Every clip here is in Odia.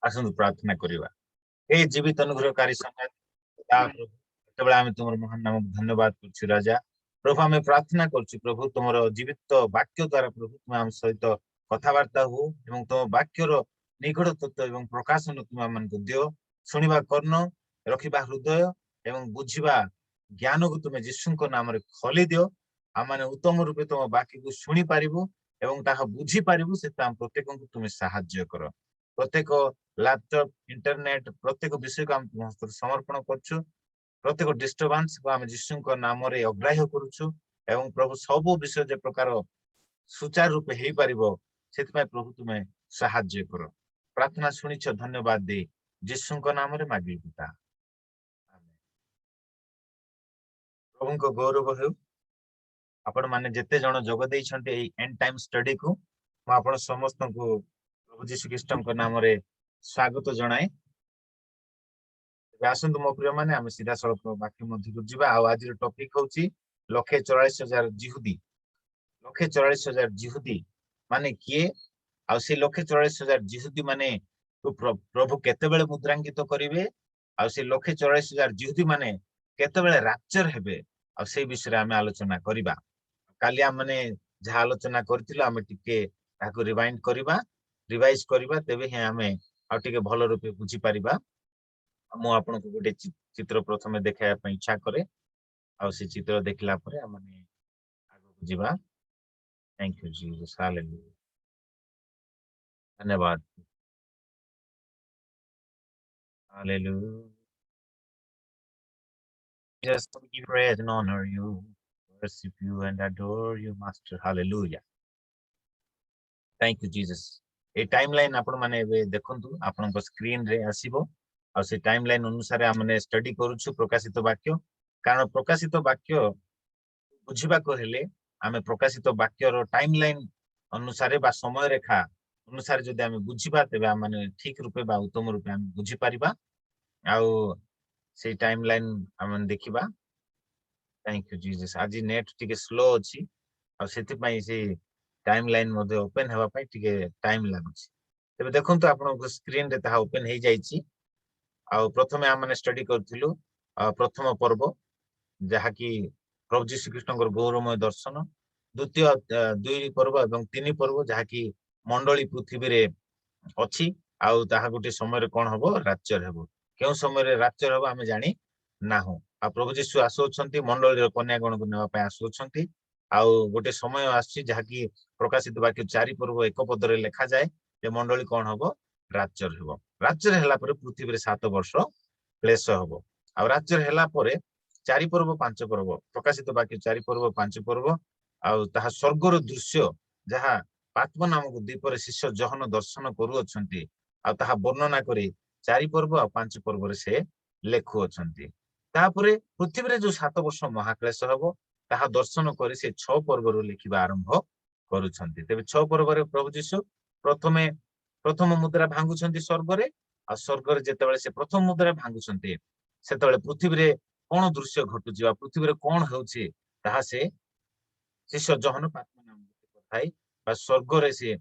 आसନ୍ତୁ प्रार्थना करिवा। हे जीवित अनुग्रहकारी संगात प्रभु आमे तुमर महान नाम धन्यवाद करछु राजा। प्रभु आमे प्रार्थना करछु प्रभु तुमर जीवित वाक्य द्वारा प्रभु तुम आम सहित कथावार्ता हो एवं तुम वाक्यर निकट तत्व एवं प्रकाशन तुम आम को दियो सुनिबा कर्ण रखिबा हृदय एवं बुझिबा ज्ञान को तुम यीशु को नाम रे खोली दियो आम माने उत्तम रूपे तुम वाक्य को सुनी पारिबो एवं ताहा बुझी पारिबो से ताम प्रत्येक को तुम सहाय्य करो। प्रत्येक लैपटॉप इंटरनेट प्रत्येक विषय को हम समर्पण करछु। प्रत्येक डिस्टर्बांस को आम यीशु को नाम रे अग्राह्य करूछु एवं प्रभु सब विषय जे प्रकार सुचारू रूपे हेई पारिबो सेति प्रभु तुमे सहाय्य करो। प्रार्थना सुनिछ धन्यवाद दे यीशु को नाम रे मागी पिता। प्रभु को गौरव हो। आपण माने जेते जण जोग देई छन्ते ए एंड टाइम स्टडी को म आपण समस्त को प्रभु यीशु ख्रीष्ट को नाम रे स्वागत जणाए। आसंतु मो प्रिय माने हम सीधा सड़क बाकी मध्य को जीवा। आ आज टॉपिक होची 144,000 जिहुदी। 144,000 जिहुदी माने किए आ से 144,000 जिहुदी माने तो प्रभु केते बेले मुद्रांकित करिवे आ से 144,000 जिहुदी माने केते बेले रैप्चर हेबे आ से विषय में आलोचना करिबा। काली हम माने जहा आलोचना करथिलो हम टिके ताको रिवाइंड करिबा रिवाइज करिबा तेबे हे हमें आ टिके भलो रूपे बुझी परिबा। मु आपन को गोटे चित्र प्रथमे देखाया पई इच्छा करे आ से चित्र देखला परे हम माने आगो बुझिबा। Thank you Jesus hallelujah. धन्यवाद hallelujah. Just give praise and honor you, worship you and adore you, Master. Hallelujah. Thank you, Jesus. A timeline आपण माने देखंतु आपण को स्क्रीन रे आसीबो आ से टाइमलाइन अनुसार हमने स्टडी करूछु प्रकाशित वाक्य। कारण प्रकाशित वाक्य बुझिबा को हेले आमे प्रकाशित वाक्य रो टाइमलाइन अनुसार बा समय रेखा अनुसार जदि आमे बुझिबा तेबे हम माने ठीक रूपे बा उत्तम रूपे हम बुझी परिबा आ से टाइमलाइन हम देखिबा। Thank you Jesus. आज नेट टिके स्लो अछि आ सेति पई से टाइमलाइन मध्ये ओपन हेबा पई टिके टाइम लागुछि। तबे देखंतु आपण स्क्रीन रे ताहा ओपन हे जाईछि। आ प्रथमे हम माने स्टडी करथिलु प्रथम पर्व जहा कि प्रभु यीशु कृष्णकर गौरवमय दर्शन। द्वितीय दुई पर्व एवं तीन पर्व जहा कि मंडली पृथ्वी रे अछि आ ताहा गोटे समय रे कोन हबो रैप्चर हेबो। केउ समय रे रैप्चर हबो हमें जानि नाहु। आ प्रभु यीशु आसोछंती मंडली रे कन्यागण को नेवा पय आसोछंती आ गोटे समय आछि जहा कि प्रकाशित वाक्य 4 पर्व एक पद रे लिखा जाय जे मंडली कोन हबो रैप्चर हेबो। रैप्चर हैला परे पृथ्वी रे 7 वर्ष क्लेश हबो। आ रैप्चर हैला परे 4 पर्व 5 पर्व प्रकाशित वाक्य 4 पर्व 5 पर्व आ ताहा स्वर्गर दृश्य जहा पात्म नामक द्वीप रे शिष्य जहन दर्शन करू अछंती आ ताहा वर्णना करी 4 पर्व आ 5 पर्व रे से लेखु अछंती। तापरे पृथ्वी रे जो 7 वर्ष महाक्लेश हबो ताहा दर्शन करी से 6 पर्व रो लिखिबा आरंभ करूछंती। तेबे 6 पर्व रे प्रभु यीशु प्रथम मुद्रा भांगुछंती स्वर्ग रे आ स्वर्ग रे जेतेबेले से प्रथम मुद्रा भांगुछंती सेतेबेले पृथ्वी रे कोन दृश्य घटुची आ पृथ्वी रे कोन होउची ताहा से शिष्य जहन पात्म नाम कथाई बा स्वर्ग रे से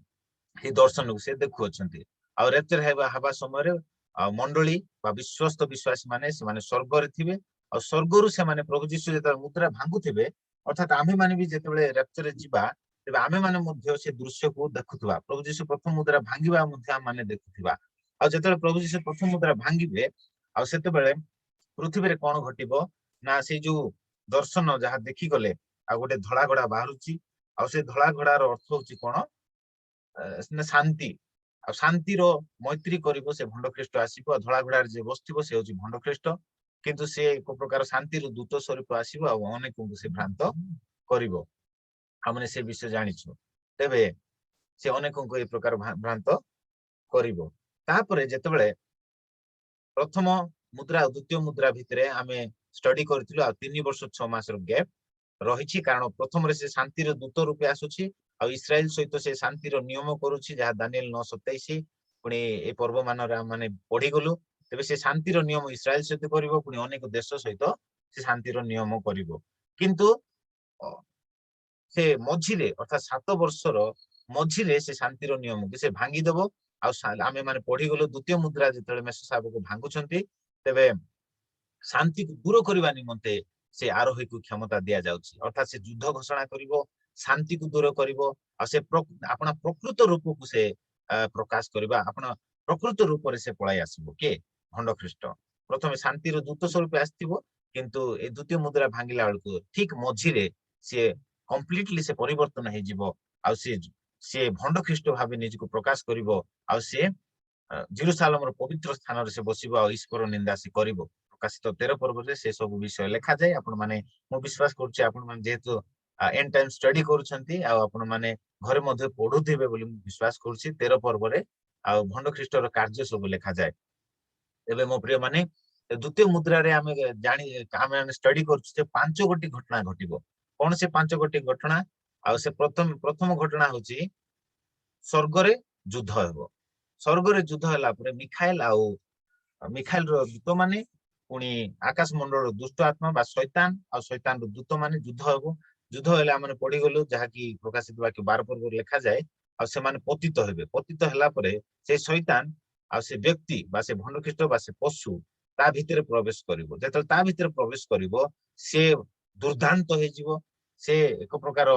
ही दर्शन को से देखु अछंती। आ रैप्चर हबा समय रे मंडली बा विश्वस्त विश्वासी माने से माने स्वर्ग रे थिबे आ स्वर्ग रु से माने प्रभु यीशु जेता मुद्रा भांगुथिबे अर्थात आमे माने भी जेतेबेले रैप्चर रे जिबा तेबे आमे माने मध्य से दृश्य को देखुथबा। प्रभु यीशु प्रथम मुद्रा भांगिबा मध्य आम माने देखुथबा। आ जेतेबेले प्रभु यीशु प्रथम मुद्रा भांगिबे आ सेतेबेले पृथ्वी रे कोन घटिबो ना से जो दर्शन जहा देखि गले आ गोटे धळा घोड़ा बाहरुची आ से धळा घोड़ार अर्थ होची कोन शांति आ शांति रो मैत्री करिवो से भंड ख्रीष्ट आसीबो। धळा घोड़ार जे बसथिबो से होची भंड ख्रीष्ट किंतु से एक प्रकार शांति रो दूत स्वरूप आसीबो आ अनेक को से भ्रांत करिवो। हमने से विषय जानिछु तेबे से अनेक को ए प्रकार भ्रांत करिवो। तापरे जेतेबेले प्रथम मुद्रा द्वितीय मुद्रा भितरे आमे स्टडी करथिलु आ 3 वर्ष 6 मास रो गैप रहिछि। कारण प्रथम रे से शांति रो दूत रूपे आसुछि आ इस्राएल सहित से शांति रो नियम करूछि जहा दानिएल 9:27 पुनी ए पर्व मानरा माने पढी गलु। तेबे से शांति रो नियम इस्राएल सहित करिवो पुनी अनेक देश सहित से शांति रो नियम करिवो। किंतु से मझिरे अर्थात 7 वर्ष रो मझिरे से शांति रो नियम के से भांगी देबो आमे माने पढ़ी गलो द्वितीय मुद्रा जेतले मेष साहेब को भांगुछंती तेबे शांति को दूर करबा निमंते से आरोही को क्षमता दिया जाउछि अर्थात से युद्ध घोषणा करिवो शांति को दूर करिवो आ से अपना प्रकृत रूप को से प्रकाश करबा अपना प्रकृत रूप रे से पळाई आसीबो के भंड ख्रीष्ट प्रथमे शांति रो दूत स्वरूप आस्तिबो किंतु ए द्वितीय मुद्रा भांगिला बेलको ठीक मझिरे से कंप्लीटली से परिवर्तन हे जिवो आ से भंड ख्रीष्ट भाबे निजको प्रकाश करिवो आ से जेरुसालेम पवित्र स्थान से बसिबो ईश्वर निंदा से करिवो प्रकाशित 13 पर्व रे से सब विषय लिखा जाय आपण माने मु विश्वास करछि आपण माने जेहेतु एंड टाइम स्टडी करूछंती आ आपण माने घरे मध्ये पढुथिबे बोली मु विश्वास करछि 13 पर्व रे आ भंड ख्रीष्टर कार्य सब लिखा जाय एबे मो प्रिय माने द्वितीय मुद्रा रे आमे जानि आमे स्टडी करछु जे पांच गोटी घटना घटिबो कोन से पांच गोटी घटना आ से प्रथम प्रथम घटना होछि स्वर्ग रे युद्ध हेबो स्वर्ग रे युद्ध हला परे मिखाइल रो दूत माने पुणी आकाश मंडल दुष्ट आत्मा बा शैतान आ शैतान रो दूत माने युद्ध हेले आमे पढ़ी गलु जहा कि प्रकाशित वाक्य 12 पर्व लिखा जाए आ से माने पतित हेबे पतित हला परे से शैतान आ से व्यक्ति बा से भंड ख्रीष्ट बा से पशु ता भितरे प्रवेश करिवो जेतल ता भितरे प्रवेश करिवो से दुर्दांत हे जीवो से एक प्रकार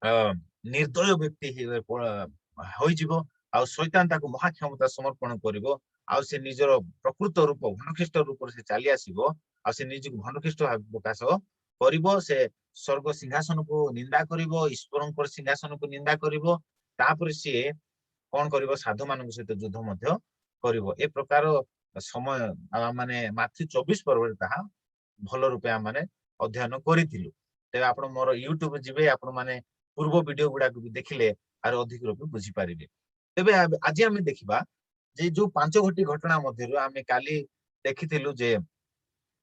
निर्दय व्यक्ति होई जीवो आ शैतान ताको महा क्षमता समर्पण करिवो आ से निजर प्रकृत रूप भनख्रीष्ट रूप से चली आसीबो आ से निज भनख्रीष्ट प्रकाश करिवो से स्वर्ग सिंहासन को निंदा करिवो ईश्वरंकर सिंहासन को निंदा करिवो तापर से कोन करिवो साधु मानक सहित युद्ध मध्य करिवो ए प्रकार समय माने माथि 24 पर्व ताहा भल रूपे माने अध्ययन करिथिलु तेबे आपण मोर YouTube जिबे आपण माने पूर्व वीडियो गुडा को भी देखिले आर अधिक रूपे बुझी पारिबे तेबे आज आमे देखिबा जे जो पांच घटी घटना मध्यरु आमे काली देखिथिलु जे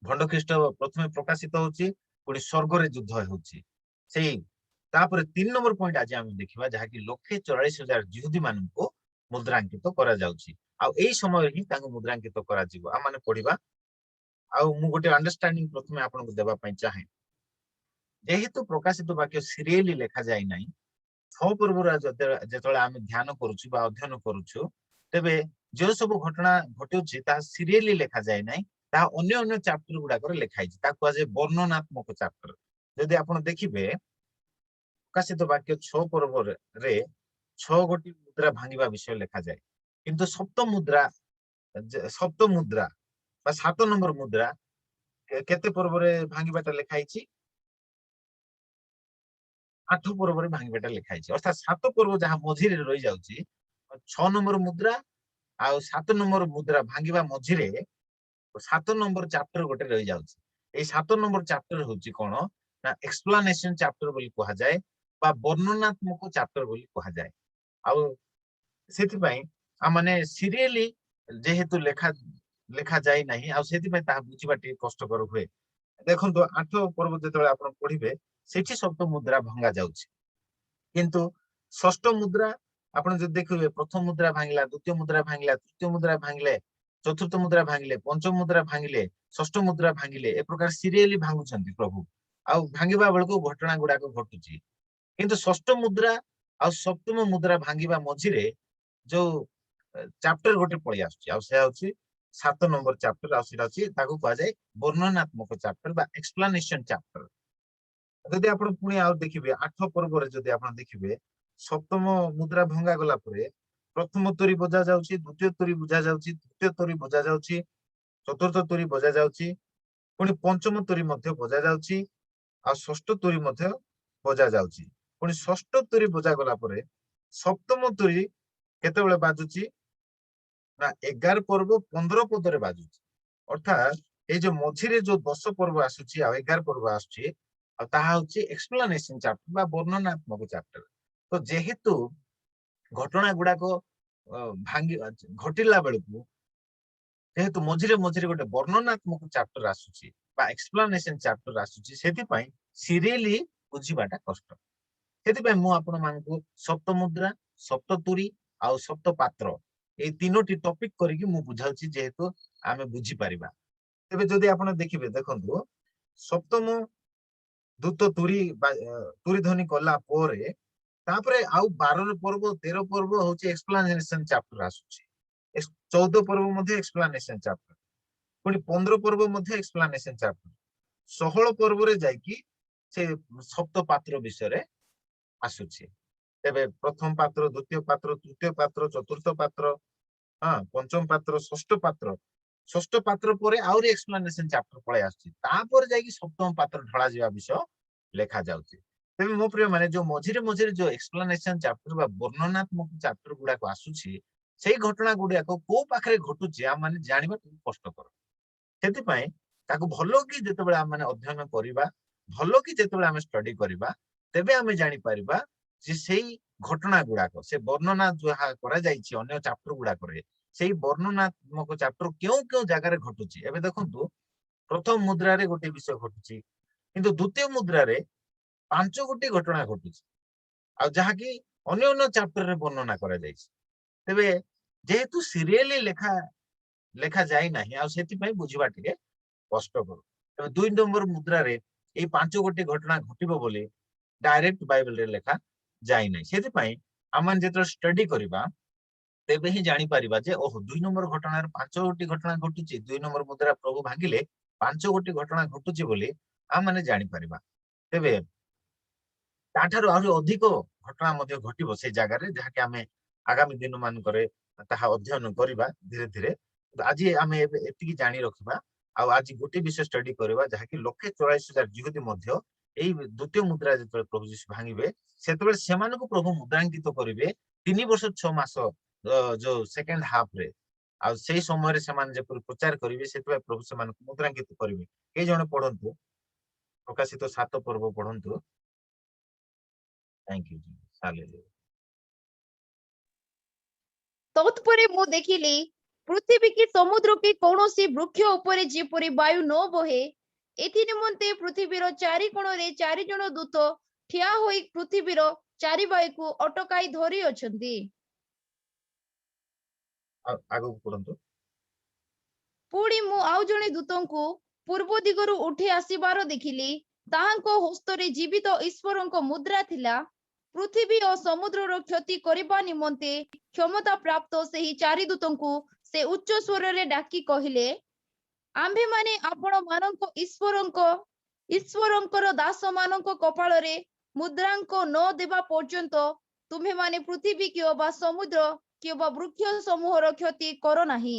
भंड ख्रीष्ट प्रथमे प्रकाशित होछि पुणी स्वर्ग रे युद्ध होछि सेही तापर 3 नंबर पॉइंट आज आमे देखिबा जहा कि 1,44,000 यहूदी मानन को मुद्रांकित करा जाउछि आ एई समय ही तांको मुद्रांकित करा जिवो आ माने पढिबा आ मु गोटे अंडरस्टैंडिंग प्रथमे आपन को देबा पई चाहे जेहेतु प्रकाशित वाक्य सीरियली लिखा जाय नाही 6 पर्व जेतळे आमे ध्यान करूछु बा अध्ययन करूछु तेबे जो सब घटना घटुछि ता सीरियली लिखा जाय नाही ता अन्य अन्य चैप्टर गुडा कर लिखाइ छि ता को जे वर्णनात्मक चैप्टर यदि आपण देखिबे प्रकाशित वाक्य 6 पर्व रे 6 गोटी मुद्रा भांगिबा विषय लिखा जाय किंतु सप्तम मुद्रा बा 7 नंबर मुद्रा केते पर्व रे भांगिबाटा लिखाइ छि 8 पर्व रे भांगिबाटा लिखाइ छि अर्थात 7 पर्व जहा मझी रे रहि जाउछि 6 नंबर मुद्रा आ 7 नंबर मुद्रा भांगिबा मझी रे 7 नंबर चैप्टर गोटे रहि जाउछि ए 7 नंबर चैप्टर होछि कोन ना एक्सप्लेनेशन चैप्टर बोली कहा जाय बा वर्णनात्मक चैप्टर बोली कहा जाय आ सेति पई आ माने सीरियली जेहेतु लेखा जाय नाही आ सेति पई ता बुझिबा टे कष्टकर हुए देखंतु 8 पर्व जेतले आपण पढिबे सेठी सप्तम मुद्रा भंगा जाउछि किंतु षष्ठ मुद्रा आपण जे देखिबे प्रथम मुद्रा भांगिला द्वितीय मुद्रा भांगिला तृतीय मुद्रा भांगिले चतुर्थ मुद्रा भांगिले पंचम मुद्रा भांगिले षष्ठ मुद्रा भांगिले ए प्रकार सीरियली भांगुछंती प्रभु आ भांगिबा बेलको घटना गुडा को घटुची किंतु षष्ठ मुद्रा आ सप्तम मुद्रा भांगिबा मझिरे जो चैप्टर गोटे पळि आछी आ से होची 7 नंबर चैप्टर आ सेटा अछि ताको कहा जाय वर्णनात्मक चैप्टर बा एक्सप्लेनेशन चैप्टर जदि आपण पुणी आ देखिबे 8 पर्व रे जदि आपण देखिबे सप्तम मुद्रा भंगा गला परे प्रथम तोरी बजा जाउची द्वितीय तोरी बजा जाउची तृतीय तोरी बजा जाउची चतुर्थ तोरी बजा जाउची पुणी पंचम तोरी मध्य बजा जाउची आ षष्ठ तोरी मध्य बजा जाउची पुणी षष्ठ तोरी बजा गला परे सप्तम तोरी केते बेले बाजुची ना 11 पर्व 15 पदरे बाजुची अर्थात ए जो मझिरे जो 10 पर्व आसुची आ 11 पर्व आसुची आ ताहा होची एक्सप्लेनेशन चैप्टर बा वर्णनात्मक चैप्टर तो जेहेतु घटना गुडा को भांगी घटिला बेलकु जेहेतु मझिरे मझिरे गोटे वर्णनात्मक चैप्टर आसुची बा एक्सप्लेनेशन चैप्टर आसुची सेति पई सीरियली बुझिबाटा कष्ट सेति पई मु आपण मानकु सप्त मुद्रा सप्त तुरी आ सप्त पात्र ए तीनोटी टॉपिक करिकि मु बुझाउची जेहेतु आमे बुझी परिबा तेबे जदि आपण देखिबे देखंतु सप्तम दूत तुरी तुरी ध्वनि कला पोरे तापरे आउ 12 पर्व 13 पर्व होची एक्सप्लेनेशन चैप्टर आसुची 14 पर्व मध्ये एक्सप्लेनेशन चैप्टर पुनी 15 पर्व मध्ये एक्सप्लेनेशन चैप्टर 16 पर्व रे जाईकी से सप्त पात्र विषय रे आसुची तेबे प्रथम पात्र द्वितीय पात्र तृतीय पात्र चतुर्थ पात्र हाँ पंचम पात्र षष्ठ पात्र परे आउरी एक्सप्लेनेशन चैप्टर पळे आसुची तापर जाईकी सप्तम पात्र ढळा जिवा विषय लेखा जाउची तेबे मो प्रिय माने जो मझिरे जो एक्सप्लेनेशन चैप्टर बा वर्णनात्मक चैप्टर गुडा को आसुची सेही घटना गुडा को पाखरे घटुची आ माने जानिबा कष्टकर सेति पई ताको भलो कि जेतेबेले आ माने अध्ययन करिबा भलो कि जेतेबेले आमे स्टडी करिबा तेबे आमे जानि परिबा जे सेही घटना गुडा को से वर्णना जो करा जाईची अन्य चैप्टर गुडा करे सेही वर्णनात्मक चैप्टर क्यों क्यों जगह रे घटुची एबे देखंतु प्रथम मुद्रा रे गोटे विषय घटुची किंतु द्वितीय मुद्रा रे 5 गोटी घटना घटुची आ जहा कि अन्य अन्य चैप्टर रे वर्णना करा जाईची तेबे जेहेतु सीरियली लेखा लेखा जाई नाही आ सेति पई बुझिबा टिके कष्टकर तेबे 2 नंबर मुद्रा रे ए 5 गोटी घटना घटिबो बोली डायरेक्ट बाइबल रे लेखा जाई नाही सेति पई आमान जेतो स्टडी करिबा तेबे ही जानि परिबा जे ओह 2 नंबर घटना रे 5 गोटी घटना घटुची 2 नंबर मुद्रा प्रभु भागिले 5 गोटी घटना घटुची बोली आ माने जानि परिबा तेबे ताठारु आहुरी अधिक घटना मध्ये घटिबो से जागा रे जहा कि आमे आगामी दिन मान करे ताहा अध्ययन करिबा धीरे धीरे आज आमे एतिकी जानि रखिबा आ आज गोटे विषय स्टडी करिबा जहा कि 144,000 जिहुदी मध्ये एई द्वितीय मुद्रा जे प्रभु यीशु भांगिबे सेतबे सेमान को प्रभु मुद्रांकित करिवे 3 वर्ष 6 मास जो सेकंड हाफ रे आ सेही समय रे सेमान जे प्रचार करिवे सेतबे प्रभु सेमान को मुद्रांकित करिवे के जणे पढंतु प्रकाशित 7 पर्व पढंतु थैंक यू जीसस हालेलुया तत्परे मु देखिली पृथ्वी की समुद्र की कौनसी वृक्ष उपरे जेपरि वायु न बहे एथि निमंते पृथ्वीर चारि कोणरे 4 जण दूत ठिया होई पृथ्वीर चारि बायु को अटकाई धरी अछंती आगो पढंतु पुणी मु आउ जणे दूतंकु पूर्व दिगरु उठी आसीबार देखिली ताहांको हस्तरे जीवित ईश्वरंको मुद्रा थिला पृथ्वी और समुद्रर क्षति करिबा निमंते क्षमता प्राप्त सेही चारि दूतंकु से उच्च स्वर रे डाकी कहिले आम्भे माने आपण मानंको ईश्वरंकर दास मानंको कपाळ रे मुद्रांक न देबा पर्यंत तुम्हे माने पृथ्वी कियो बा समुद्र कियो बा वृक्ष समूहर क्षति करो नाही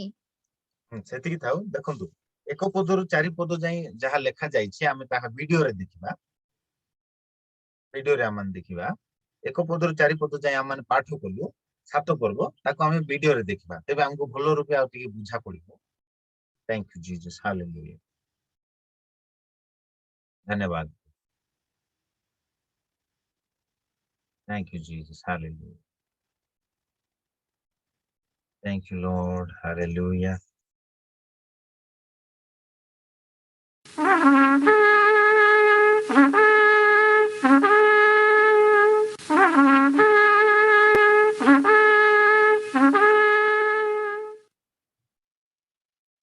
सेतिकी थाउ देखंतु एक पदरु 4 पद जाई जहा लेखा जाईछि आमे ताहा वीडियो रे देखिबा वीडियो रे आमान देखिबा एक पदरु 4 पद जाई आमान पाठ कलु 7 पर्व ताको आमे वीडियो रे देखिबा तेबे हमको भलो रूपे आ टिके बुझा पड़िबो थैंक यू जीसस हालेलुया धन्यवाद thank you Jesus hallelujah thank you Lord hallelujah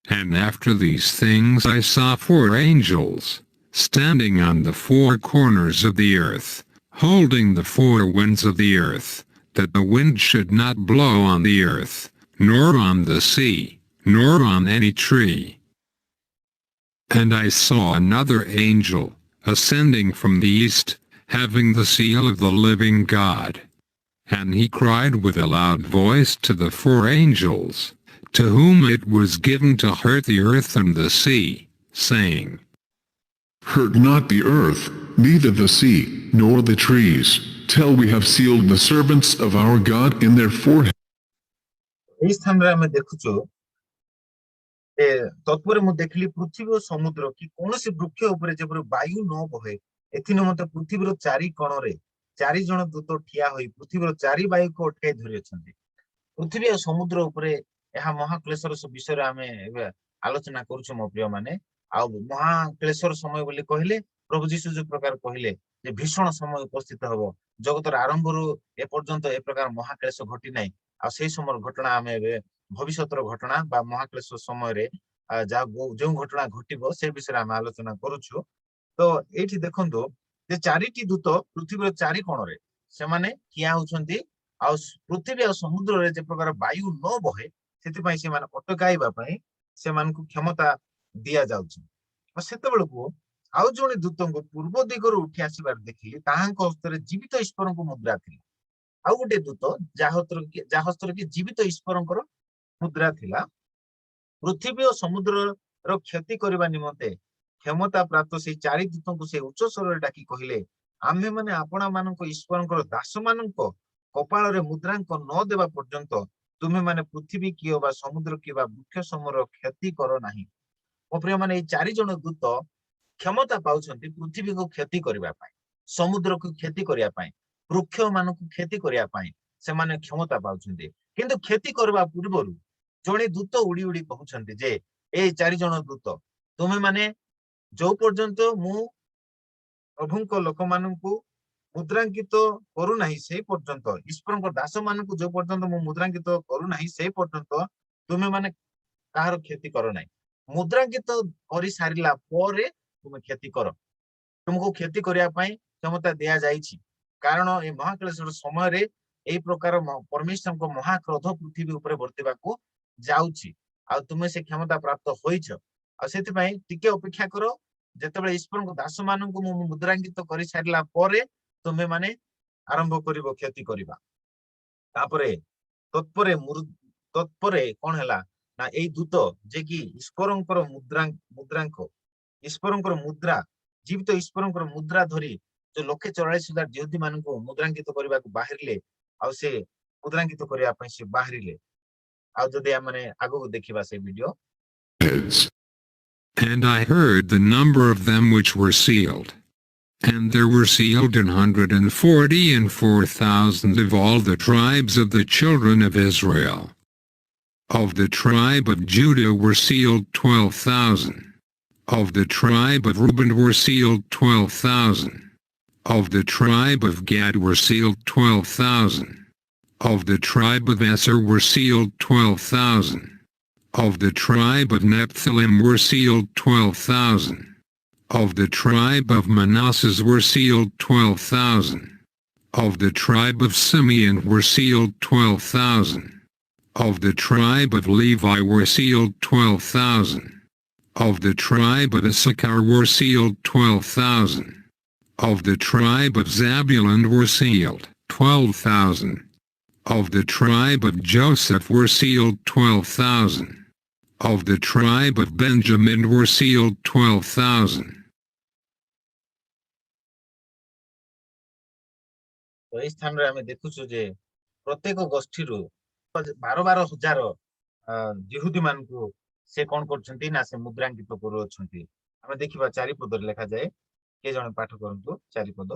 And after these things I saw 4 angels, standing on the 4 corners of the earth, holding the 4 winds of the earth, that the wind should not blow on the earth, nor on the sea, nor on any tree. And I saw another angel, ascending from the east, having the seal of the living God. And he cried with a loud voice to the 4 angels, to whom it was given to hurt the earth and the sea, saying, Hurt not the earth, neither the sea, nor the trees, till we have sealed the servants of our God in their forehead. एई स्थान रे हमें देखुचो ए तत्पर मु देखली पृथ्वी और समुद्र की कोनोसी वृक्ष ऊपर जेपर वायु न बहे एथि निमंते पृथ्वीर 4 कोण रे 4 जण दूत ठिया होई पृथ्वीर 4 वायु को अटकाई धरि अछंती पृथ्वी और समुद्र ऊपर यह महाक्लेशर विषय आमे आलोचना करूछु मो प्रिय माने आ महाक्लेशर समय बोली कहले प्रभु जीशु जो प्रकार कहले जे भीषण समय उपस्थित हबो जगतर आरंभ रु ए पर्यंत ए प्रकार महाक्लेश घटी नै आ सेही समय घटना आमे भविष्यतर घटना बा महाक्लेश समय रे जो घटना घटिबो से विषय आमे आलोचना करूछु तो एठी देखंतु जे 4टी दूत पृथ्वीर 4 कोण रे से माने किया होउछंती आ पृथ्वी आ समुद्र रे जे प्रकार वायु न बहे सेति पई से माने अटकाइबा पई से मान को क्षमता दिया जाउछ सेते बेलको आउ जणे दूतंको पूर्व दिगरु उठी आसीबार देखिली ताहांको हस्तरे जीवित ईश्वरको मुद्रा थिला आउ गोटे दूत जाहस्तर की जीवित ईश्वरଙ୍କର मुद्रा थिला पृथ्वी और समुद्र रो क्षति करबा निमंते क्षमता प्राप्त से चारि दूतंको से उच्च स्वରରେ डाकी कहिले आम्हे माने आपणा मानको ईश्वरଙ୍କର दास मानको कपाळ रे मुद्रांक न देबा पर्यंत तुमे माने पृथ्वी कियो बा समुद्र कियो बा वृक्ष समूहर क्षति करो नाही ओ प्रिय माने ए चारि जण दूत क्षमता पाउछंती पृथ्वी को क्षति करबा पाई समुद्र को क्षति करबा पाई वृक्ष मानको क्षति करबा पाई से माने क्षमता पाउछंती किंतु क्षति करबा पूर्वरु जणे दूत उडी उडी कहउछंती जे ए चारि जण दूत तुमे माने जो पर्यंत मु प्रभुଙ୍କ ଲୋକମାନଙ୍କୁ मुद्रांकित करू नाही से पर्यंत ईश्वरଙ୍କ दास मानକୁ जो पर्यंत मु मुद्रांकित करू नाही से पर्यंत तुमे माने काହାର क्षति करो नाही मुद्रांकित करि सारिला परे तुमे क्षति करो तुमको क्षति करिया पई क्षमता दिया जाईछि कारण ए महाक्लेशर समय रे एई प्रकार परमेश्वरଙ୍କ महाक्रोध पृथ्वी ऊपर वर्तिबाको जाउछि आ तुमे से क्षमता प्राप्त होइछ आ सेति पई टिके अपेक्षा करो जेतेबेले ईश्वरଙ୍କ दास मानଙ୍କୁ मु मुद्रांकित करि सारिला परे तुमे माने आरंभ करिवो क्षति करिबा तापरे तत्परे कोन हैला ना एई दूत जे कि ईश्वरଙ୍କର मुद्रांक ईश्वरଙ୍କର मुद्रा जीवित ईश्वरଙ୍କର मुद्रा धरी जो 144,000 यहूदी माननको मुद्रांकित करिबाको बाहिरले आ से मुद्रांकित करिया पई से बाहिरले आ जदि माने आगो देखिबा से video heads. And I heard the number of them which were sealed. And there were sealed 144,000 of all the tribes of the children of Israel. Of the tribe of Judah were sealed 12,000. Of the tribe of Reuben were sealed 12,000. Of the tribe of Gad were sealed 12,000. Of the tribe of Asher were sealed 12,000. Of the tribe of Nephthalim were sealed 12,000. Of the tribe of Manasseh were sealed 12,000. Of the tribe of Simeon were sealed 12,000. Of the tribe of Levi were sealed 12,000. Of the tribe of Issachar were sealed 12,000. Of the tribe of Zabulon were sealed 12,000. Of the tribe of Joseph were sealed 12,000. Of the tribe of Benjamin were sealed 12,000. तो इस स्थान रे हमें देखुछु जे प्रत्येक गोष्ठी रु 12,000 यहूदी मानकु से कोन करछंती ना से मुद्रांकित करू अछंती हमें देखिबा चारि पद लेखा जाय के जण पाठ करंतु चारि पद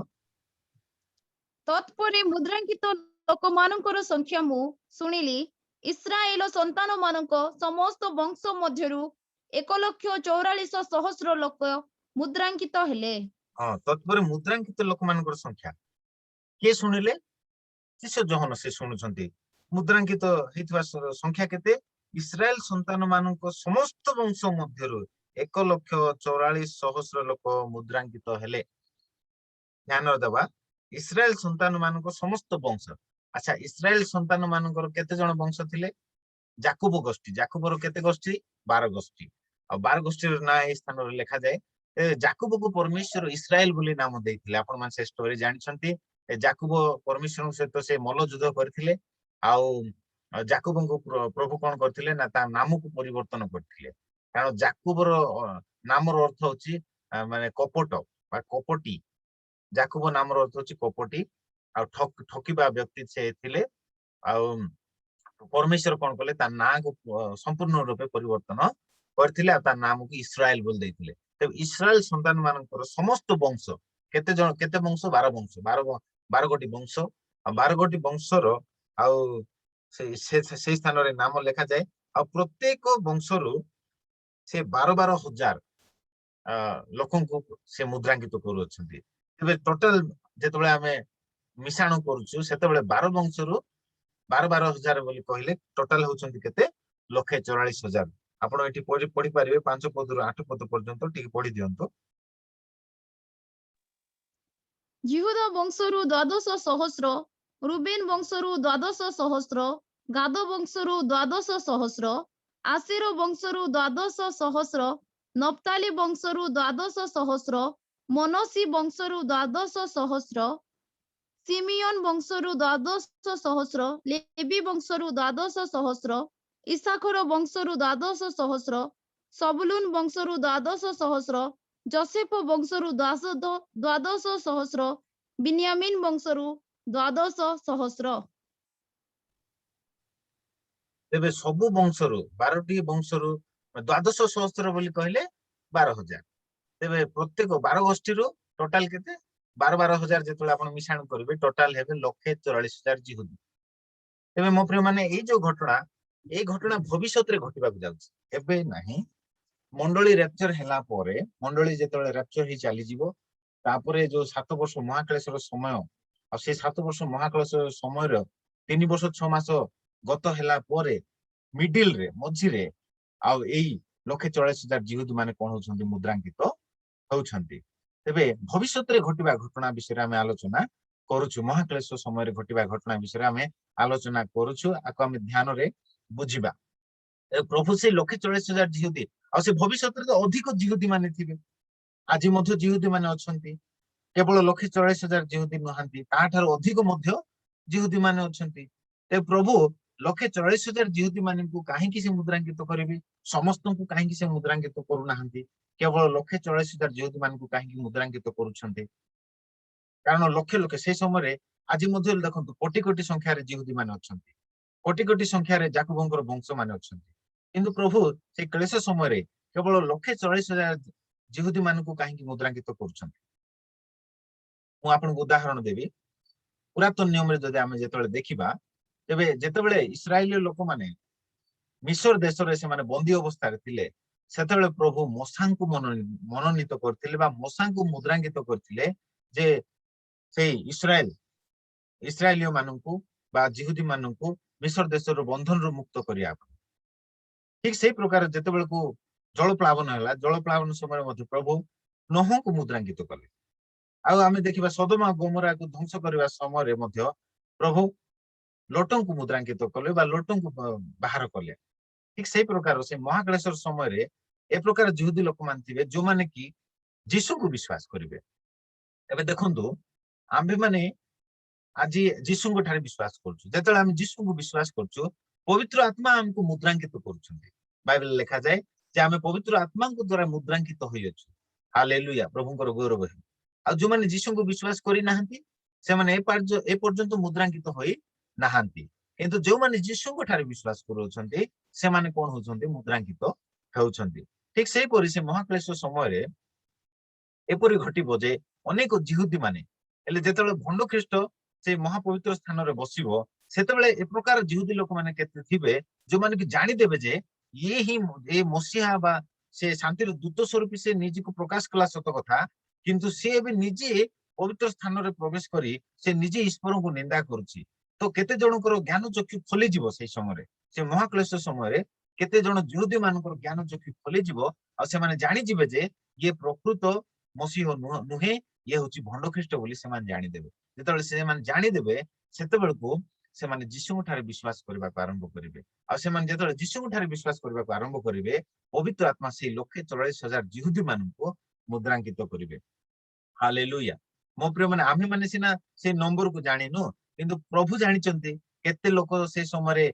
तत्परे मुद्रांकित लोकमानଙ୍କର संख्या मु सुनिली इस्राएल संतान मानक समस्त वंश मध्यरु 1,44,000 लोक मुद्रांकित हेले हां तत्परे मुद्रांकित लोक मानकर संख्या के सुनिले शिष्य जोहन से सुनुछंती मुद्रांकित हेतवा संख्या केते इस्राएल संतान मानक समस्त वंश मध्यरु 1,44,000 लोक मुद्रांकित हेले ध्यान देबा इस्राएल संतान मानक समस्त वंश अच्छा इस्राएल संतान मानकर केते जण वंश थिले जाकूब जाकूबर केते गोष्ठी 12 गोष्ठी आ 12 गोष्ठी ना ए स्थान रे लिखा जाय जाकूब को परमेश्वर इस्राएल बोली नाम देथिले आपण मान से स्टोरी जानिछंती जाकूब परमेश्वर सहित से मल्ल युद्ध करथिले आ जाकूब को प्रभु कोन करथिले ना ता नाम को परिवर्तन करथिले कारण जाकूबर नाम रो अर्थ होची माने कपट बा कपटी जाकूब नाम रो अर्थ होची कपटी आ ठकीबा व्यक्ति से थिले आ परमेश्वर कोन कले ता नाम को संपूर्ण रूपे परिवर्तन करथिले आ ता नाम को इस्राएल बोल देथिले तो इस्राएल संतान मानकर समस्त वंश केते वंश 12 वंश 12 गोटी वंश आ 12 गोटी वंशर आ से स्थान रे नाम लिखा जाए आ प्रत्येक वंशरु से 12,000 लोकन को से मुद्रांकित करू अछंती तबे टोटल जेतबेले हमें मिसाणु करूछु सेतबेले 12 वंशरु 12,000 बोली कहले टोटल होचंती केते 1,44,000 आपण एठी पढि पारिबे 5 पद रु 8 पद पर्यंत ठीक पढि दियंतो जिहुदा वंशरू 12 सहस्र, रुबेन वंशरू 12 सहस्र, गाद वंशरू 12 सहस्र, आसेर वंशरू 12 सहस्र, नप्ताली वंशरू 12 सहस्र, मनसी वंशरू 12 सहस्र, सिमियन वंशरू 12 सहस्र, लेवी वंशरू 12 सहस्र, इसाखर वंशरू 12 सहस्र, सबुलून वंशरू 12 सहस्र, जोसेफ वंशरू 12 सहस्र, बिन्यामीन वंशरू 12 सहस्र। ତେବେ ସବୁ ବଂଶରୁ 12ଟି ବଂଶରୁ 12 ସହସ୍ର ବୋଲି କହିଲେ 12,000। ତେବେ ପ୍ରତ୍ୟେକ 12 ଗୋଷ୍ଠୀରୁ ଟୋଟାଲ କେତେ 12,000 ଯେତେବେଳେ ଆପଣ ମିଶାଣ କରିବେ ଟୋଟାଲ ହେବେ 1,44,000 ଜିହୁଦୀ। ତେବେ ମୋ ପ୍ରିୟ ମାନେ ଏଇ ଯୋଉ ଘଟଣା ଏଇ ଘଟଣା ଭବିଷ୍ୟତରେ ଘଟିବାକୁ ଯାଉଛି, ଏବେ ନାହିଁ। ମଣ୍ଡଳୀ ରେପଚର ହେଲା ପରେ ମଣ୍ଡଳୀ ଯେତେବେଳେ ରେପଚର ହେଇ ଚାଲିଯିବ ତାପରେ ଯୋଉ 7 ବର୍ଷ ମହାକ୍ଲେଶର ସମୟ ଆଉ ସେଇ 7 ବର୍ଷ ମହାକ୍ଲେଶ ସମୟର 3 ବର୍ଷ 6 ମାସ ଗତ ହେଲା ପରେ ମିଡିଲ ରେ ମଝିରେ ଆଉ ଏଇ 1,44,000 ଜିହୁଦୀ ମାନେ କଣ ହଉଛନ୍ତି ମୁଦ୍ରାଙ୍କିତ ହଉଛନ୍ତି। ତେବେ ଭବିଷ୍ୟତରେ ଘଟିବା ଘଟଣା ବିଷୟରେ ଆମେ ଆଲୋଚନା କରୁଛୁ, ମହାକ୍ଲେଶ ସମୟରେ ଘଟିବା ଘଟଣା ବିଷୟରେ ଆମେ ଆଲୋଚନା କରୁଛୁ, ଆକୁ ଆମେ ଧ୍ୟାନରେ ବୁଝିବା। ପ୍ରଭୁ ସେଇ 1,44,000 ଜିହୁଦୀ ଆଉ ସେ ଭବିଷ୍ୟତରେ ତ ଅଧିକ ଜିହୁଦୀ ମାନେ ଥିବେ, ଆଜି ମଧ୍ୟ ଜିହୁଦୀ ମାନେ ଅଛନ୍ତି, କେବଳ 1,44,000 ଜିହୁଦୀ ନୁହାନ୍ତି, ତାଠାରୁ ଅଧିକ ମଧ୍ୟ ଜିହୁଦୀ ମାନେ ଅଛନ୍ତି। ତେବେ ପ୍ରଭୁ 1,44,000 ଜିହୁଦୀ ମାନଙ୍କୁ କାହିଁକି ସେ ମୁଦ୍ରାଙ୍କିତ କରିବେ, ସମସ୍ତଙ୍କୁ କାହିଁକି ସେ ମୁଦ୍ରାଙ୍କିତ କରୁନାହାନ୍ତି, କେବଳ 1,44,000 ଜିହୁଦୀ ମାନଙ୍କୁ କାହିଁକି ମୁଦ୍ରାଙ୍କିତ କରୁଛନ୍ତି? କାରଣ ଲକ୍ଷ ଲକ୍ଷ ସେଇ ସମୟରେ ଆଜି ମଧ୍ୟ ଦେଖନ୍ତୁ କୋଟି କୋଟି ସଂଖ୍ୟାରେ ଜିହୁଦୀ ମାନେ ଅଛନ୍ତି, କୋଟି କୋଟି ସଂଖ୍ୟାରେ ଯାକୁବଙ୍କର ବଂଶ ମାନେ ଅଛନ୍ତି, କିନ୍ତୁ ପ୍ରଭୁ ସେଇ କ୍ଲେଶ ସମୟରେ କେବଳ 1,44,000 ଜିହୁଦୀ ମାନଙ୍କୁ କାହିଁକି ମୁଦ୍ରାଙ୍କିତ କରୁଛନ୍ତି? ମୁଁ ଆପଣଙ୍କୁ ଉଦାହରଣ ଦେବି। ପୁରାତନ ନିୟମରେ ଯଦି ଆମେ ଯେତେବେଳେ ଦେଖିବା, ତେବେ ଯେତେବେଳେ ଇସ୍ରାଏଲୀୟ ଲୋକମାନେ ମିଶର ଦେଶରେ ସେମାନେ ବନ୍ଦୀ ଅବସ୍ଥାରେ ଥିଲେ, ସେତେବେଳେ ପ୍ରଭୁ ମଶାଙ୍କୁ ମନୋନୀତ କରିଥିଲେ ବା ମଶାଙ୍କୁ ମୁଦ୍ରାଙ୍କିତ କରିଥିଲେ ଯେ ସେଇ ଇସ୍ରାଏଲୀୟ ମାନଙ୍କୁ ବା ଜିହୁଦୀ ମାନଙ୍କୁ ମିଶର ଦେଶର ବନ୍ଧନରୁ ମୁକ୍ତ କରିବା ପାଇଁ। ଠିକ ସେଇ ପ୍ରକାର ଯେତେବେଳକୁ ଜଳପ୍ଳାବନ ହେଲା, ଜଳପ୍ଳାବନ ସମୟରେ ମଧ୍ୟ ପ୍ରଭୁ ନୋହଙ୍କୁ ମୁଦ୍ରାଙ୍କିତ କଲେ। ଆଉ ଆମେ ଦେଖିବା ସୋଦୋମ ଗୋମୋରାକୁ ଧ୍ୱଂସ କରିବା ସମୟରେ ମଧ୍ୟ ପ୍ରଭୁ ଲୋଟଙ୍କୁ ମୁଦ୍ରାଙ୍କିତ କଲେ ବା ଲୋଟଙ୍କୁ ବାହାର କଲେ। ଠିକ ସେଇ ପ୍ରକାର ସେ ମହାକ୍ଲେଶର ସମୟରେ ଏ ପ୍ରକାର ଜିହୁଦୀ ଲୋକମାନେ ଥିବେ ଯୋଉମାନେ କି ଯୀଶୁଙ୍କୁ ବିଶ୍ୱାସ କରିବେ। ଏବେ ଦେଖନ୍ତୁ ଆମ୍ଭେମାନେ ଆଜି ଯୀଶୁଙ୍କ ଠାରେ ବିଶ୍ୱାସ କରୁଛୁ, ଯେତେବେଳେ ଆମେ ଯୀଶୁଙ୍କୁ ବିଶ୍ୱାସ କରୁଛୁ ପବିତ୍ର ଆତ୍ମା ଆମକୁ ମୁଦ୍ରାଙ୍କିତ କରୁଛନ୍ତି। ବାଇବେଲରେ ଲେଖାଯାଏ ଯେ ଆମେ ପବିତ୍ର ଆତ୍ମାଙ୍କ ଦ୍ୱାରା ମୁଦ୍ରାଙ୍କିତ ହୋଇଅଛୁ। ହାଲେଲୁୟା, ପ୍ରଭୁଙ୍କର ଗୌରବ ହେଉ। ଆଉ ଯୋଉମାନେ ଯୀଶୁଙ୍କୁ ବିଶ୍ୱାସ କରିନାହାନ୍ତି ସେମାନେ ଏ ପର୍ଯ୍ୟନ୍ତ ମୁଦ୍ରାଙ୍କିତ ହୋଇ ନାହାନ୍ତି, କିନ୍ତୁ ଯୋଉମାନେ ଯୀଶୁଙ୍କ ଠାରେ ବିଶ୍ୱାସ କରୁଅଛନ୍ତି ସେମାନେ କଣ ହଉଛନ୍ତି ମୁଦ୍ରାଙ୍କିତ ହେଉଛନ୍ତି। ଠିକ ସେହିପରି ସେ ମହାକ୍ଲେଶ ସମୟରେ ଏପରି ଘଟିବ ଯେ ଅନେକ ଜିହୁଦୀ ମାନେ ହେଲେ ଯେତେବେଳେ ଭଣ୍ଡ ଖ୍ରୀଷ୍ଟ ସେ ମହାପବିତ୍ର ସ୍ଥାନରେ ବସିବ ସେତେବେଳେ ଏ ପ୍ରକାର ଜିହୁଦୀ ଲୋକମାନେ କେତେ ଥିବେ ଯୋଉମାନେ କି ଜାଣିଦେବେ ଯେ ଇଏ ହିଁ ଏ ମସିହା ବା ସେ ଶାନ୍ତିର ଦୂତ ସ୍ୱରୂପୀ ସେ ନିଜକୁ ପ୍ରକାଶ କଲା ସତ କଥା, କିନ୍ତୁ ସେ ଏବେ ନିଜେ ପବିତ୍ର ସ୍ଥାନରେ ପ୍ରବେଶ କରି ସେ ନିଜେ ଈଶ୍ୱରଙ୍କୁ ନିନ୍ଦା କରୁଛି। ତ କେତେ ଜଣଙ୍କର ଜ୍ଞାନ ଚକ୍ଷୁ ଖୋଲିଯିବ ସେଇ ସମୟରେ, ସେ ମହାକ୍ଲେଶ ସମୟରେ କେତେ ଜଣ ଜିହୁଦୀ ମାନଙ୍କର ଜ୍ଞାନ ଚକ୍ଷୁ ଖୋଲିଯିବ ଆଉ ସେମାନେ ଜାଣିଯିବେ ଯେ ଇଏ ପ୍ରକୃତ ମସିହ ନୁହେଁ, ଇଏ ହଉଛି ଭଣ୍ଡ ଖ୍ରୀଷ୍ଟ ବୋଲି ସେମାନେ ଜାଣିଦେବେ। ଯେତେବେଳେ ସେମାନେ ଜାଣିଦେବେ ସେତେବେଳକୁ ସେମାନେ ଯୀଶୁଙ୍କ ଠାରେ ବିଶ୍ୱାସ କରିବାକୁ ଆରମ୍ଭ କରିବେ। ଆଉ ସେମାନେ ଯେତେବେଳେ ଯୀଶୁଙ୍କ ଠାରେ ବିଶ୍ୱାସ କରିବାକୁ ଆରମ୍ଭ କରିବେ ପବିତ୍ର ଆତ୍ମା ସେଇ 1,44,000 ଜିହୁଦୀ ମାନଙ୍କୁ ମୁଦ୍ରାଙ୍କିତ କରିବେ। ହାଲେଲୁୟା। ମୋ ପ୍ରିୟ ମାନେ ଆମେ ମାନେ ସିନା ସେ ନମ୍ବରକୁ ଜାଣିନୁ, କିନ୍ତୁ ପ୍ରଭୁ ଜାଣିଛନ୍ତି କେତେ ଲୋକ ସେ ସମୟରେ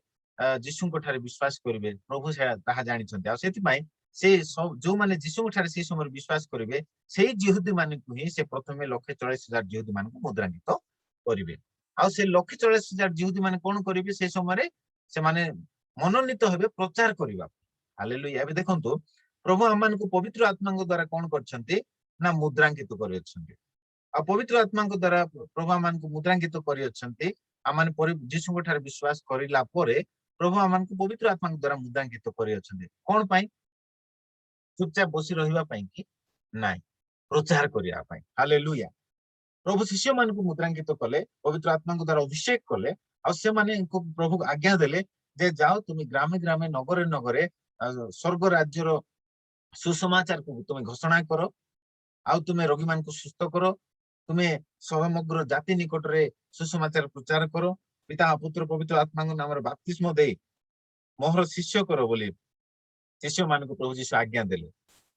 ଯୀଶୁଙ୍କ ଠାରେ ବିଶ୍ୱାସ କରିବେ, ପ୍ରଭୁ ତାହା ଜାଣିଛନ୍ତି। ଆଉ ସେଥିପାଇଁ ସେ ଯୋଉମାନେ ଯୀଶୁଙ୍କ ଠାରେ ସେଇ ସମୟରେ ବିଶ୍ୱାସ କରିବେ ସେଇ ଜିହୁଦୀ ମାନଙ୍କୁ ହିଁ ସେ ପ୍ରଥମେ 1,44,000 ଜିହୁଦୀ ମାନଙ୍କୁ ମୁଦ୍ରାଙ୍କିତ କରିବେ। ଆଉ ସେ 1,44,000 ଜିହୁଦୀ ମାନେ କଣ କରିବେ ସେ ସମୟରେ ସେମାନେ ମନୋନୀତ ହେବେ ପ୍ରଚାର କରିବା। ହାଲେଲୁୟା। ଏବେ ଦେଖନ୍ତୁ ପ୍ରଭୁ ଆମମାନଙ୍କୁ ପବିତ୍ର ଆତ୍ମାଙ୍କ ଦ୍ଵାରା କଣ କରିଛନ୍ତି ନା ମୁଦ୍ରାଙ୍କିତ କରିଅଛନ୍ତି। ଆଉ ପବିତ୍ର ଆତ୍ମାଙ୍କ ଦ୍ଵାରା ପ୍ରଭୁ ଆମମାନଙ୍କୁ ମୁଦ୍ରାଙ୍କିତ କରିଅଛନ୍ତି। ଆମମାନେ ଯୀଶୁଙ୍କ ଠାରେ ବିଶ୍ୱାସ କରିଲା ପରେ ପ୍ରଭୁ ଆମମାନଙ୍କୁ ପବିତ୍ର ଆତ୍ମାଙ୍କ ଦ୍ଵାରା ମୁଦ୍ରାଙ୍କିତ କରିଅଛନ୍ତି। କଣ ପାଇଁ? ଚୁପଚାପ ବସି ରହିବା ପାଇଁ କି ନାଇଁ, ପ୍ରଚାର କରିବା ପାଇଁ। ହାଲେଲୁୟା। ପ୍ରଭୁ ଶିଷ୍ୟମାନଙ୍କୁ ମୁଦ୍ରାଙ୍କିତ କଲେ, ପବିତ୍ର ଆତ୍ମାଙ୍କ ଦ୍ଵାରା ଅଭିଷେକ କଲେ, ଆଉ ସେମାନେ ପ୍ରଭୁକୁ ଆଜ୍ଞା ଦେଲେ ଯେ ଯାଅ ତୁମେ ଗ୍ରାମେ ଗ୍ରାମେ ନଗରେ ନଗରେ ସ୍ୱର୍ଗ ରାଜ୍ୟର ସୁସମାଚାରକୁ ତୁମେ ଘୋଷଣା କର, ଆଉ ତୁମେ ରୋଗୀମାନଙ୍କୁ ସୁସ୍ଥ କର, ତୁମେ ସମଗ୍ର ଜାତି ନିକଟରେ ସୁସମାଚାର ପ୍ରଚାର କର, ପିତା ପୁତ୍ର ପବିତ୍ର ଆତ୍ମାଙ୍କ ନାମରେ ବାପ୍ତିସ୍ମ ଦେଇ ମୋହର ଶିଷ୍ୟ କର ବୋଲି ଶିଷ୍ୟମାନଙ୍କୁ ପ୍ରଭୁ ଯୀଶୁ ଆଜ୍ଞା ଦେଲେ।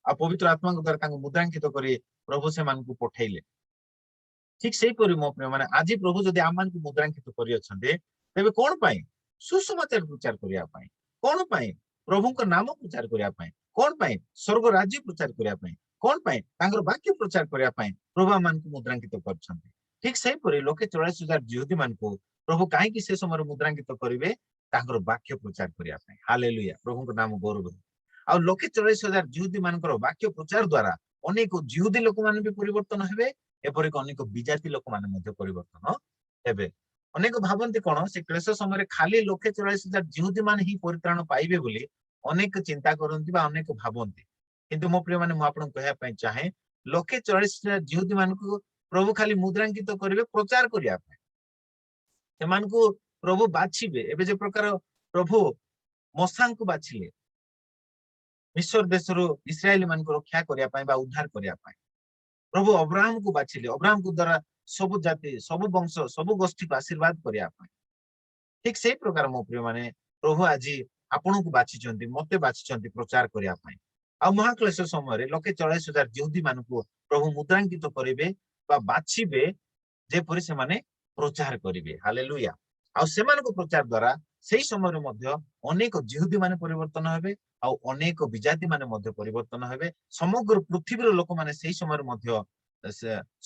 ଆଉ ପବିତ୍ର ଆତ୍ମାଙ୍କ ଦ୍ୱାରା ତାଙ୍କୁ ମୁଦ୍ରାଙ୍କିତ କରି ପ୍ରଭୁ ସେମାନଙ୍କୁ ପଠେଇଲେ। ଠିକ ସେଇପରି ମୋ ପ୍ରିୟ ମାନେ ଆଜି ପ୍ରଭୁ ଯଦି ଆମମାନଙ୍କୁ ମୁଦ୍ରାଙ୍କିତ କରିଅଛନ୍ତି, ତେବେ କଣ ପାଇଁ? ସୁସମାଚାର ପ୍ରଚାର କରିବା ପାଇଁ। କଣ ପାଇଁ? ପ୍ରଭୁଙ୍କ ନାମ ପ୍ରଚାର କରିବା ପାଇଁ। କଣ ପାଇଁ? ସ୍ୱର୍ଗ ରାଜ୍ୟ ପ୍ରଚାର କରିବା ପାଇଁ। କଣ ପାଇଁ? ତାଙ୍କର ବାକ୍ୟ ପ୍ରଚାର କରିବା ପାଇଁ ପ୍ରଭୁ ଆମମାନଙ୍କୁ ମୁଦ୍ରାଙ୍କିତ କରିଛନ୍ତି। ଠିକ ସେଇପରି ଲୋକେ 44,000 ଯିହୁଦୀ ମାନଙ୍କୁ ପ୍ରଭୁ କାହିଁକି ସେ ସମୟରେ ମୁଦ୍ରାଙ୍କିତ କରିବେ? ତାଙ୍କର ବାକ୍ୟ ପ୍ରଚାର କରିବା ପାଇଁ। ହାଲେଲୁୟା, ପ୍ରଭୁଙ୍କ ନାମ ଗୌରବ। ଆଉ ଲୋକେ 44,000 ଯିହୁଦୀ ମାନଙ୍କର ବାକ୍ୟ ପ୍ରଚାର ଦ୍ୱାରା ଅନେକ ଯିହୁଦୀ ଲୋକମାନେ ବି ପରିବର୍ତ୍ତନ ହେବେ, ଏପରିକି ଅନେକ ବିଜାତି ଲୋକମାନେ ମଧ୍ୟ ପରିବର୍ତ୍ତନ ହେବେ। ଅନେକ ଭାବନ୍ତି କଣ, ସେ କ୍ଲେଶ ସମୟରେ ଖାଲି ଲୋକେ 44,000 ଯିହୁଦୀ ମାନେ ହିଁ ପରିତ୍ରାଣ ପାଇବେ ବୋଲି ଅନେକ ଚିନ୍ତା କରନ୍ତି ବା ଅନେକ ଭାବନ୍ତି। କିନ୍ତୁ ମୋ ପ୍ରିୟ ମାନେ ମୁଁ ଆପଣଙ୍କୁ କହିବା ପାଇଁ ଚାହେଁ, ଲୋକେ 44,000 ଯିହୁଦୀ ମାନଙ୍କୁ ପ୍ରଭୁ ଖାଲି ମୁଦ୍ରାଙ୍କିତ କରିବେ ପ୍ରଚାର କରିବା ପାଇଁ। ସେମାନଙ୍କୁ ପ୍ରଭୁ ବାଛିବେ। ଏବେ ଯେ ପ୍ରକାର ପ୍ରଭୁ ମଶାଙ୍କୁ ବାଛିଲେ ମିଶ୍ର ଦେଶରୁ ଇସ୍ରାଏଲ ମାନଙ୍କୁ ରକ୍ଷା କରିବା ପାଇଁ ବା ଉଦ୍ଧାର କରିବା ପାଇଁ। ପ୍ରଭୁ ଅବ୍ରାହମକୁ ବାଛିଲେ, ଅବ୍ରାହମକୁ ଦ୍ୱାରା ସବୁ ଜାତି, ସବୁ ବଂଶ, ସବୁ ଗୋଷ୍ଠୀକୁ ଆଶୀର୍ବାଦ କରିବା ପାଇଁ। ଠିକ ସେଇ ପ୍ରକାର ମୋ ପ୍ରିୟ ମାନେ ପ୍ରଭୁ ଆଜି ଆପଣଙ୍କୁ ବାଛିଛନ୍ତି, ମତେ ବାଛିଛନ୍ତି ପ୍ରଚାର କରିବା ପାଇଁ। ଆଉ ମହାକ୍ଲେଶ ସମୟରେ ଲୋକେ 44,000 ଯିହୁଦୀ ମାନଙ୍କୁ ପ୍ରଭୁ ମୁଦ୍ରାଙ୍କିତ କରିବେ ବା ବାଛିବେ, ଯେପରି ସେମାନେ ପ୍ରଚାର କରିବେ। ହାଲେଲୁୟା। ଆଉ ସେମାନଙ୍କ ପ୍ରଚାର ଦ୍ୱାରା ସେଇ ସମୟରେ ମଧ୍ୟ ଅନେକ ଯିହୁଦୀ ମାନେ ପରିବର୍ତ୍ତନ ହେବେ, ଆଉ ଅନେକ ବିଜାତି ମାନେ ମଧ୍ୟ ପରିବର୍ତ୍ତନ ହେବେ। ସମଗ୍ର ପୃଥିବୀର ଲୋକମାନେ ସେଇ ସମୟରେ ମଧ୍ୟ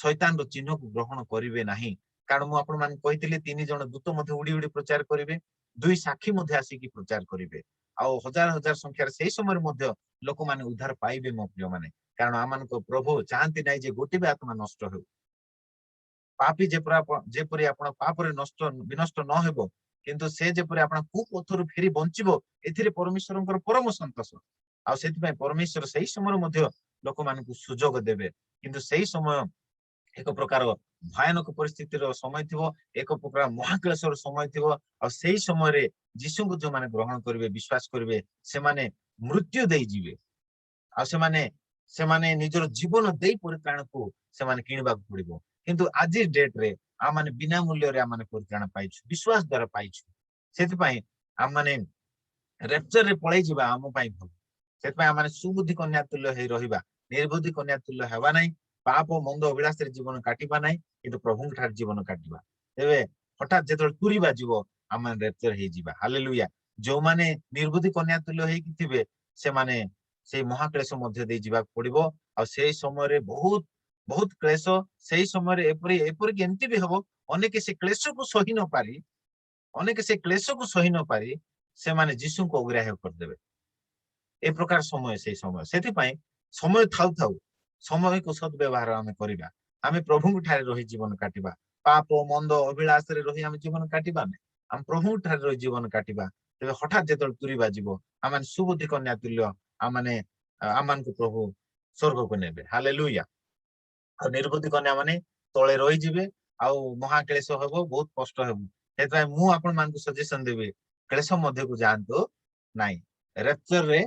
ଶୈତାନର ଚିହ୍ନକୁ ଗ୍ରହଣ କରିବେ ନାହିଁ। କାରଣ ମୁଁ ଆପଣମାନଙ୍କୁ କହିଥିଲି 3 ଜଣ ଦୂତ ମଧ୍ୟ ଉଡି ଉଡି ପ୍ରଚାର କରିବେ, 2 ସାକ୍ଷୀ ମଧ୍ୟ ଆସିକି ପ୍ରଚାର କରିବେ। ଆଉ ହଜାର ହଜାର ସଂଖ୍ୟାରେ ସେଇ ସମୟରେ ମଧ୍ୟ ଲୋକମାନେ ଉଦ୍ଧାର ପାଇବେ ମୋ ପ୍ରିୟ ମାନେ। କାରଣ ଆମମାନଙ୍କ ପ୍ରଭୁ ଚାହାନ୍ତି ନାହିଁ ଯେ ଗୋଟେ ବି ଆତ୍ମା ନଷ୍ଟ ହେଉ। ପାପୀ ଯେପରି ଆପଣ ପାପରେ ବିନଷ୍ଟ ନ ହେବ, କିନ୍ତୁ ସେ ଯେପରି ଆପଣ କୁପଥରୁ ଫେରି ବଞ୍ଚିବ, ଏଥିରେ ପରମେଶ୍ୱରଙ୍କର ପରମ ସନ୍ତୋଷ। ଆଉ ସେଥିପାଇଁ ପରମେଶ୍ୱର ସେଇ ସମୟରେ ମଧ୍ୟ ଲୋକମାନଙ୍କୁ ସୁଯୋଗ ଦେବେ। କିନ୍ତୁ ସେଇ ସମୟ ଏକ ପ୍ରକାର ଭୟାନକ ପରିସ୍ଥିତିର ସମୟ ଥିବ, ଏକ ପ୍ରକାର ମହାକ୍ଲେଶର ସମୟ ଥିବ। ଆଉ ସେଇ ସମୟରେ ଯୀଶୁଙ୍କୁ ଯୋଉମାନେ ଗ୍ରହଣ କରିବେ, ବିଶ୍ୱାସ କରିବେ, ସେମାନେ ମୃତ୍ୟୁ ଦେଇଯିବେ। ଆଉ ସେମାନେ ନିଜର ଜୀବନ ଦେଇ ପରିତ୍ରାଣକୁ ସେମାନେ କିଣିବାକୁ ପଡିବ। କିନ୍ତୁ ଆଜି ଡେଟରେ ଆମମାନେ ବିନା ମୂଲ୍ୟରେ ଆମମାନେ ପରିତ୍ରାଣ ପାଇଛୁ, ବିଶ୍ୱାସ ଦ୍ୱାରା ପାଇଛୁ। ସେଥିପାଇଁ ଆମମାନେ ରେପ୍ଚରରେ ପଳେଇ ଯିବା ଆମ ପାଇଁ ଭଲ। ସେଥିପାଇଁ ଆମମାନେ ସୁବୁଦ୍ଧି କନ୍ୟା ତୁଲ୍ୟ ହେଇ ରହିବା, ନିର୍ବୁଦ୍ଧି କନ୍ୟା ତୁଲ୍ୟ ହେବା ନାହିଁ। ପାପ ମନ୍ଦ ଅଭିଳାଷରେ ଜୀବନ କାଟିବା ନାହିଁ, କିନ୍ତୁ ପ୍ରଭୁଙ୍କ ଠାରେ ଜୀବନ କାଟିବା। ତେବେ ହଠାତ୍ ଯେତେବେଳେ ତୁରୀ ବାଜିବ, ଆମେ ରେପ୍ଚର ହେଇଯିବା। ହାଲେଲୁୟା। ଯୋଉମାନେ ନିର୍ବୁଦ୍ଧି କନ୍ୟା ତୁଲ୍ୟ ହେଇକି ଥିବେ, ସେମାନେ ସେଇ ମହାକ୍ଲେଶ ମଧ୍ୟ ଦେଇ ଯିବାକୁ ପଡିବ। ଆଉ ସେଇ ସମୟରେ ବହୁତ ବହୁତ କ୍ଲେଶ, ସେଇ ସମୟରେ ଏପରିକି ଏମିତି ବି ହବ, ଅନେକ ସେ କ୍ଲେଶକୁ ସହି ନ ପାରି ସେମାନେ ଯୀଶୁଙ୍କୁ ଅଗ୍ରାହ୍ୟ କରିଦେବେ। ଏ ପ୍ରକାର ସମୟ ସେଇ ସମୟ। ସେଥିପାଇଁ ସମୟ ଥାଉ ଥାଉ ସମୟକୁ ସଦ୍ବ୍ୟବହାର ଆମେ କରିବା। ଆମେ ପ୍ରଭୁଙ୍କ ଠାରେ ରହି ଜୀବନ କାଟିବା। ପାପ ମନ୍ଦ ଅଭିଳାଷରେ ରହି ଆମେ ଜୀବନ କାଟିବା ନାହିଁ, ଆମେ ପ୍ରଭୁଙ୍କ ଠାରେ ରହି ଜୀବନ କାଟିବା। ତେବେ ହଠାତ୍ ଯେତେବେଳେ ତୁରୀ ବାଜିବ, ଆମେ ସୁବୁଦ୍ଧି କନ୍ୟା ତୁଲ୍ୟ ଆମମାନଙ୍କୁ ପ୍ରଭୁ ସ୍ୱର୍ଗକୁ ନେବେ। ହାଲେଲୁୟା। ଆଉ ନିର୍ବୁଦ୍ଧି କନ୍ୟା ମାନେ ତଳେ ରହିଯିବେ, ଆଉ ମହାକ୍ଲେଶ ହେବ, ବହୁତ କଷ୍ଟ ହେବ। ସେଥିପାଇଁ ମୁଁ ଆପଣମାନଙ୍କୁ ସଜେସନ ଦେବି, କ୍ଲେଶ ମଧ୍ୟକୁ ଯାଆନ୍ତୁ ନାହିଁ। ରେପ୍ଚରରେ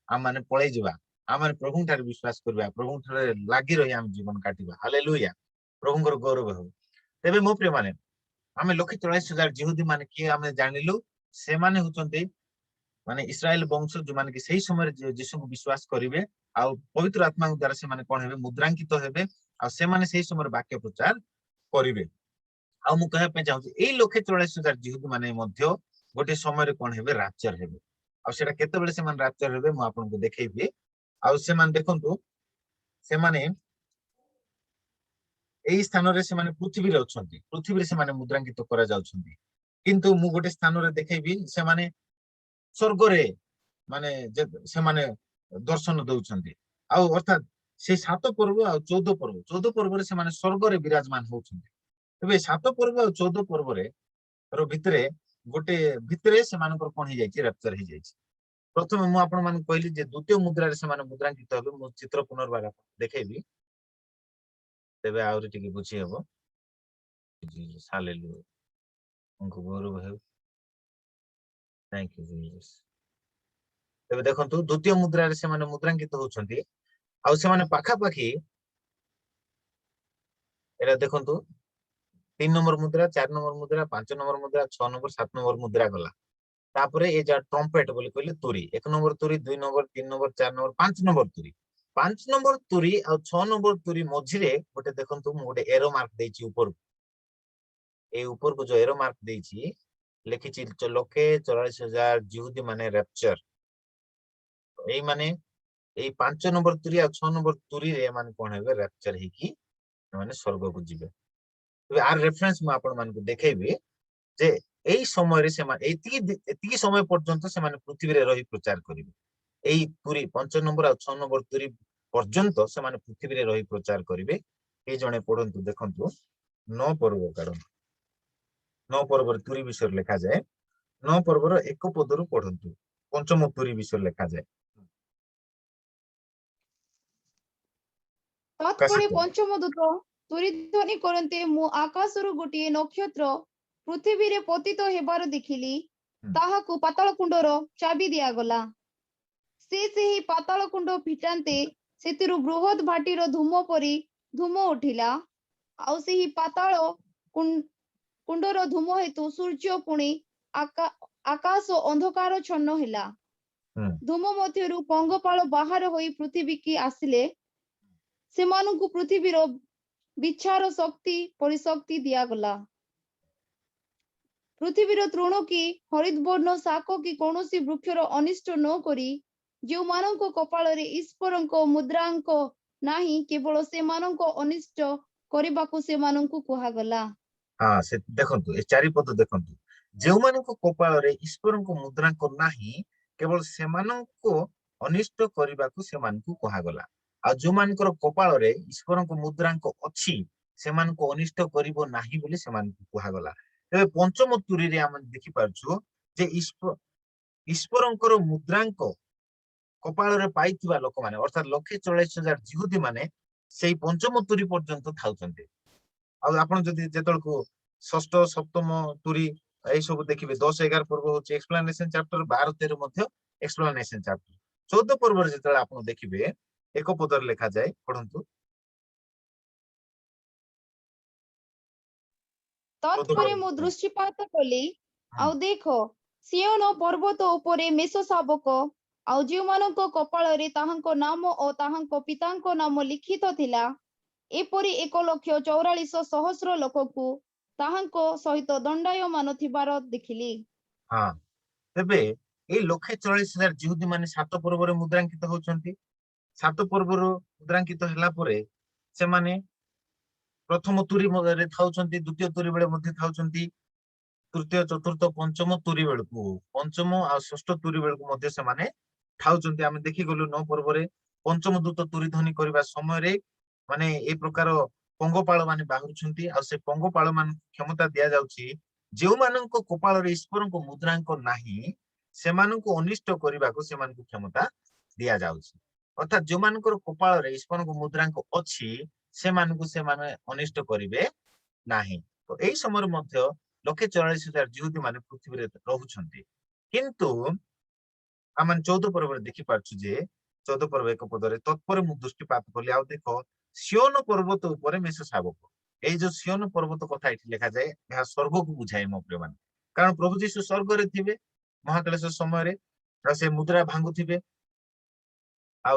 ଆମମାନେ ପଳେଇ ଯିବା। ଆମେ ପ୍ରଭୁଙ୍କ ଠାରେ ବିଶ୍ୱାସ କରିବା, ପ୍ରଭୁଙ୍କ ଠାରେ ଲାଗି ରହି ଆମେ ଜୀବନ କାଟିବା। ହାଲେଲୁୟା, ପ୍ରଭୁଙ୍କର ଗୌରବ ହେଉ। ତେବେ ମୋ ପ୍ରିୟ ମାନେ, ଆମେ 44,000 ଯିହୁଦୀ ମାନେ କିଏ ଆମେ ଜାଣିଲୁ? ସେମାନେ ହଉଛନ୍ତି ମାନେ ଇସ୍ରାଏଲ ବଂଶ, ଯୋଉମାନେ କି ସେଇ ସମୟରେ ଯୀଶୁଙ୍କୁ ବିଶ୍ୱାସ କରିବେ, ଆଉ ପବିତ୍ର ଆତ୍ମାଙ୍କ ଦ୍ୱାରା ସେମାନେ କଣ ହେବେ? ମୁଦ୍ରାଙ୍କିତ ହେବେ। ଆଉ ସେମାନେ ସେଇ ସମୟରେ ବାକ୍ୟ ପ୍ରଚାର କରିବେ। ଆଉ ମୁଁ କହିବା ପାଇଁ ଚାହୁଁଛି, ଏଇ 44,000 ଯିହୁଦୀ ମାନେ ମଧ୍ୟ ଗୋଟେ ସମୟରେ କଣ ହେବେ? ରାପ୍ଚର ହେବେ। ଆଉ ସେଟା କେତେବେଳେ ସେମାନେ ରାପ୍ଚର ହେବେ ମୁଁ ଆପଣଙ୍କୁ ଦେଖେଇବି। ଆଉ ସେମାନେ ଦେଖନ୍ତୁ, ସେମାନେ ଏଇ ସ୍ଥାନରେ ସେମାନେ ପୃଥିବୀରେ ଅଛନ୍ତି, ପୃଥିବୀରେ ସେମାନେ ମୁଦ୍ରାଙ୍କିତ କରାଯାଉଛନ୍ତି। କିନ୍ତୁ ମୁଁ ଗୋଟେ ସ୍ଥାନରେ ଦେଖେଇବି, ସେମାନେ ସ୍ୱର୍ଗରେ ମାନେ ସେମାନେ ଦର୍ଶନ ଦଉଛନ୍ତି। ଆଉ ଅର୍ଥାତ୍ ସେଇ 7 ପର୍ବ ଆଉ 14 ପର୍ବରେ ସେମାନେ ସ୍ୱର୍ଗରେ ବିରାଜମାନ ହଉଛନ୍ତି। ତେବେ 7 ପର୍ବ ଆଉ 14 ପର୍ବରେ ଭିତରେ ସେମାନଙ୍କର କଣ ହେଇଯାଇଛି? ରେପ୍ଚର ହେଇଯାଇଛି। ପ୍ରଥମେ ମୁଁ ଆପଣମାନଙ୍କୁ କହିଲି ଯେ ଦ୍ୱିତୀୟ ମୁଦ୍ରାରେ ସେମାନେ ମୁଦ୍ରାଙ୍କିତ ହେବେ। ମୁଁ ଚିତ୍ର ପୁନର୍ବାର ଦେଖେଇବି, ତେବେ ଆହୁରି ଟିକେ ବୁଝି ହବ। ହାଲେଲୁୟା, ଗୌରବ ହେଉ। Thank you Jesus. ତେବେ ଦେଖନ୍ତୁ, ଦ୍ୱିତୀୟ ମୁଦ୍ରାରେ ସେମାନେ ମୁଦ୍ରାଙ୍କିତ ହଉଛନ୍ତି। ଆଉ ସେମାନେ ପାଖାପାଖି एटा देखंतु 3 नंबर मुद्रा 4 नंबर मुद्रा 5 नंबर मुद्रा 6 नंबर 7 नंबर मुद्रा गला तापरे ए जा ट्रम्पेट बोली कहले तुरी 1 नंबर तुरी 2 नंबर 3 नंबर 4 नंबर 5 नंबर तुरी 5 नंबर तुरी आ 6 नंबर तुरी मझिरे गोटे देखंतु मु गोटे एरो मार्क देछि ऊपर ए ऊपर को जो एरो मार्क देछि लिखिछि लक्षे 44,000 जिहुदी माने रैप्चर एई माने एई 5 नंबर तुरी आ 6 नंबर तुरी रे माने कोन हेबे रैप्चर हेकी माने स्वर्ग को जिबे तो आर रेफरेंस म आपण मान को देखेबे जे एई समय रे सेमा एतिकी समय पर्यंत से माने पृथ्वी रे रही प्रचार करिवे एई तुरी 5 नंबर आ 6 नंबर तुरी पर्यंत से माने पृथ्वी रे रही प्रचार करिवे ए जणे पढंतु देखंतु 9 पर्व कारण 9 पर्व तुरी विषय लिखा जाए 9 पर्वर एक पदरु पढंतु पंचम तुरी विषय लिखा जाए तत्परे पंचम दूत तुरी ध्वनि करन्ते मु आकाशरु गोटिए नक्षत्र पृथ्वी रे पतित हेबार देखिली ताहाकु पाताल कुंडर चाबी दियागला से ही पाताल कुंड फिटान्ते सेतिरु बृहत भाटीर धूम परी धूम उठिला आउ से ही पाताल कुंडर धूम हेतु सूर्य पुणी आकाश अंधकार छन्न हिला धूम मध्यरु पंगपाल बाहर होई पृथ्वी की आसिले सेमानंकु पृथ्वीर विचार शक्ति परिशक्ति दियागला पृथ्वीर तृण की हरित वर्ण शाक की कौनसी वृक्षर अनिष्ट न करी जो मानक कपाल रे ईश्वरंक मुद्रांक नाही केवल से मानक अनिष्ट करबाकू से मानक कुहागला हां से देखंतु ए चारि पद देखंतु जेउ मानक कपाल रे ईश्वरंक मुद्रांक नाही केवल से मानक अनिष्ट करबाकू से मानक कुहागला आ जो मानकर कपाल रे ईश्वरंक मुद्रांक अछि से मानक अनिष्ट करिवो नाही बोली से मानक कुहागला तबे पंचम तुरी रे हम देखि पारछु जे ईश्वरंकर मुद्रांक कपाल रे पाइथिबा लोक माने अर्थात 144,000 जिहुदी माने सेई पंचम तुरी पर्यंत थाउचंते आ आपण जदि जेतल को षष्ठ सप्तम तुरी ए सब देखिबे 10 11 पर्व होचे एक्सप्लेनेशन चैप्टर 12 13 मध्ये एक्सप्लेनेशन चैप्टर 14 पर्व रे जेतल आपण देखिबे एक पदर लिखा जाए पढंतु तत्परे मु दृष्टिपात कली आउ देखो सियोन पर्वत उपरे मेष शावक आउ जे मानक कपाल रे ताहांको नाम ओ ताहांको पितांको नाम लिखित थिला एपरि 1,44,000 लोककु ताहांको सहित दंडायमान थिबार देखिली हां तबे ए 1,44,000 जिहुदी माने सात पर्व रे मुद्रांकित होचंती सात पर्व रो मुद्रांकित हला परे से माने प्रथम तुरी रे थाउचंती द्वितीय तुरी बेले मध्ये थाउचंती तृतीय चतुर्थ पंचम तुरी बेलकु पंचम आ षष्ठ तुरी बेलकु मध्ये से माने थाउचंती हम देखि गलु 9 पर्व रे पंचम दूत तुरी ध्वनि करबा समय रे माने ए प्रकार पंगपाल माने बाहुरछंती आ से पंगपाल मान क्षमता दिया जाउची जेउ माननको कपाल रे ईश्वरनको मुद्रांक नाही से माननको अनिष्ट करबाको से माननको क्षमता दिया जाउची अर्थात जो मानकर कपाल रे ईश्वरनको मुद्रांक अछि से माननको से माने अनिष्ट करिवे नाही तो एई समय मध्ये 1,44,000 जिहुदी माने पृथ्वी रे रहुछंती किंतु आमन 14 पर्व रे देखि पारछु जे 14 पर्व एक पदरे तत्पर मु दृष्टिपात कली आ देखो सियोन पर्वत ऊपर मेष शावक ए जो सियोन पर्वत कथा एठी लिखा जाए यह स्वर्ग को बुझाए मो प्रिय मान कारण प्रभु यीशु स्वर्ग रे थिबे महाक्लेश समय रे से मुद्रा भांगु थिबे आ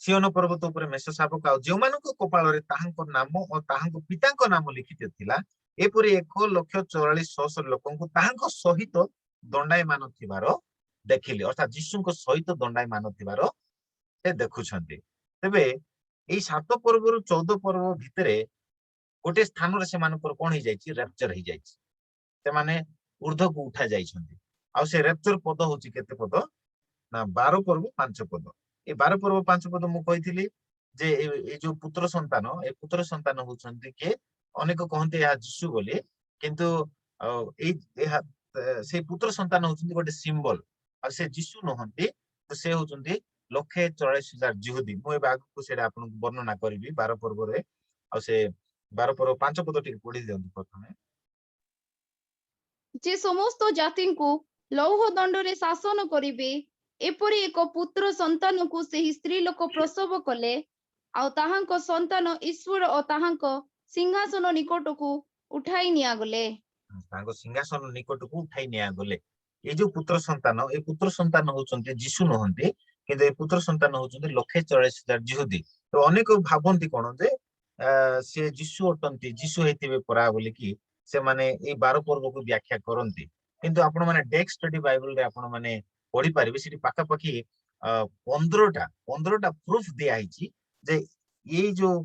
सियोन पर्वत ऊपर मेष शावक आ जे मानको कपाल रे ताहांको नाम और ताहांको पितांको नाम लिखित थिला एपरि 1,44,000 लोकंकु ताहांको सहित दंडायमान थिबारो देखिली अर्थात यीशुको सहित दंडायमान थिबारो से देखुछंती तबे एई 7 पर्व रु 14 पर्व भितरे गोटे स्थान रे से मानकर कोन हे जायछि रैप्चर हे जायछि से माने ऊर्ध्व को उठा जायछंती आ से रैप्चर पद होछि केते पद ना 12 पर्व 5 पद ए 12 पर्व 5 पद मु कहिथिली जे ए जो पुत्र संतान होछंती के अनेक कहंते या यीशु बोली किंतु ए से पुत्र संतान होछंती गोटे सिंबल आ से यीशु नहंती तो से होछंती 1,44,000 जिहुदी मु ए बाग को सेडा आपन वर्णना करबी 12 पर्व रे आ से 12 पर्व 5 पद टिक पढी दियंतु प्रथमे जे समस्त जातिंकु लौह दंड रे शासन करिवे एपरि एक पुत्र संतान को सेही स्त्री लोक प्रसव कले आ ताहांको संतान ईश्वर और ताहांको ସିଂହାସନ ନିକଟକୁ ଉଠାଇ ନିଆଗଲେ। ତାଙ୍କ ସିଂହାସନ ନିକଟକୁ ଉଠାଇ ନିଆଗଲେ। ଏଇ ଯୋଉ ପୁତ୍ର ସନ୍ତାନ, ଏ ପୁତ୍ର ସନ୍ତାନ ହଉଛନ୍ତି ଯୀଶୁ ନୁହନ୍ତି, କିନ୍ତୁ ଏ ପୁତ୍ର ସନ୍ତାନ ହଉଛନ୍ତି 1,40,000 ଯିହୁଦୀ। ତ ଅନେକ ଭାବନ୍ତି କଣ ଯେ ସେ ଯୀଶୁ ଅଟନ୍ତି, ଯୀଶୁ ହେଇଥିବେ ପରା ବୋଲିକି ସେମାନେ ଏଇ 12 ପର୍ବକୁ ବ୍ୟାଖ୍ୟା କରନ୍ତି। କିନ୍ତୁ ଆପଣ ମାନେ ଡେକ୍ ଷ୍ଟଡି ବାଇବଲରେ ଆପଣ ମାନେ ପଢିପାରିବେ, ସେଠି ପାଖାପାଖି 15ଟା ପ୍ରୁଫ ଦିଆ ହେଇଛି ଯେ ଏଇ ଯୋଉ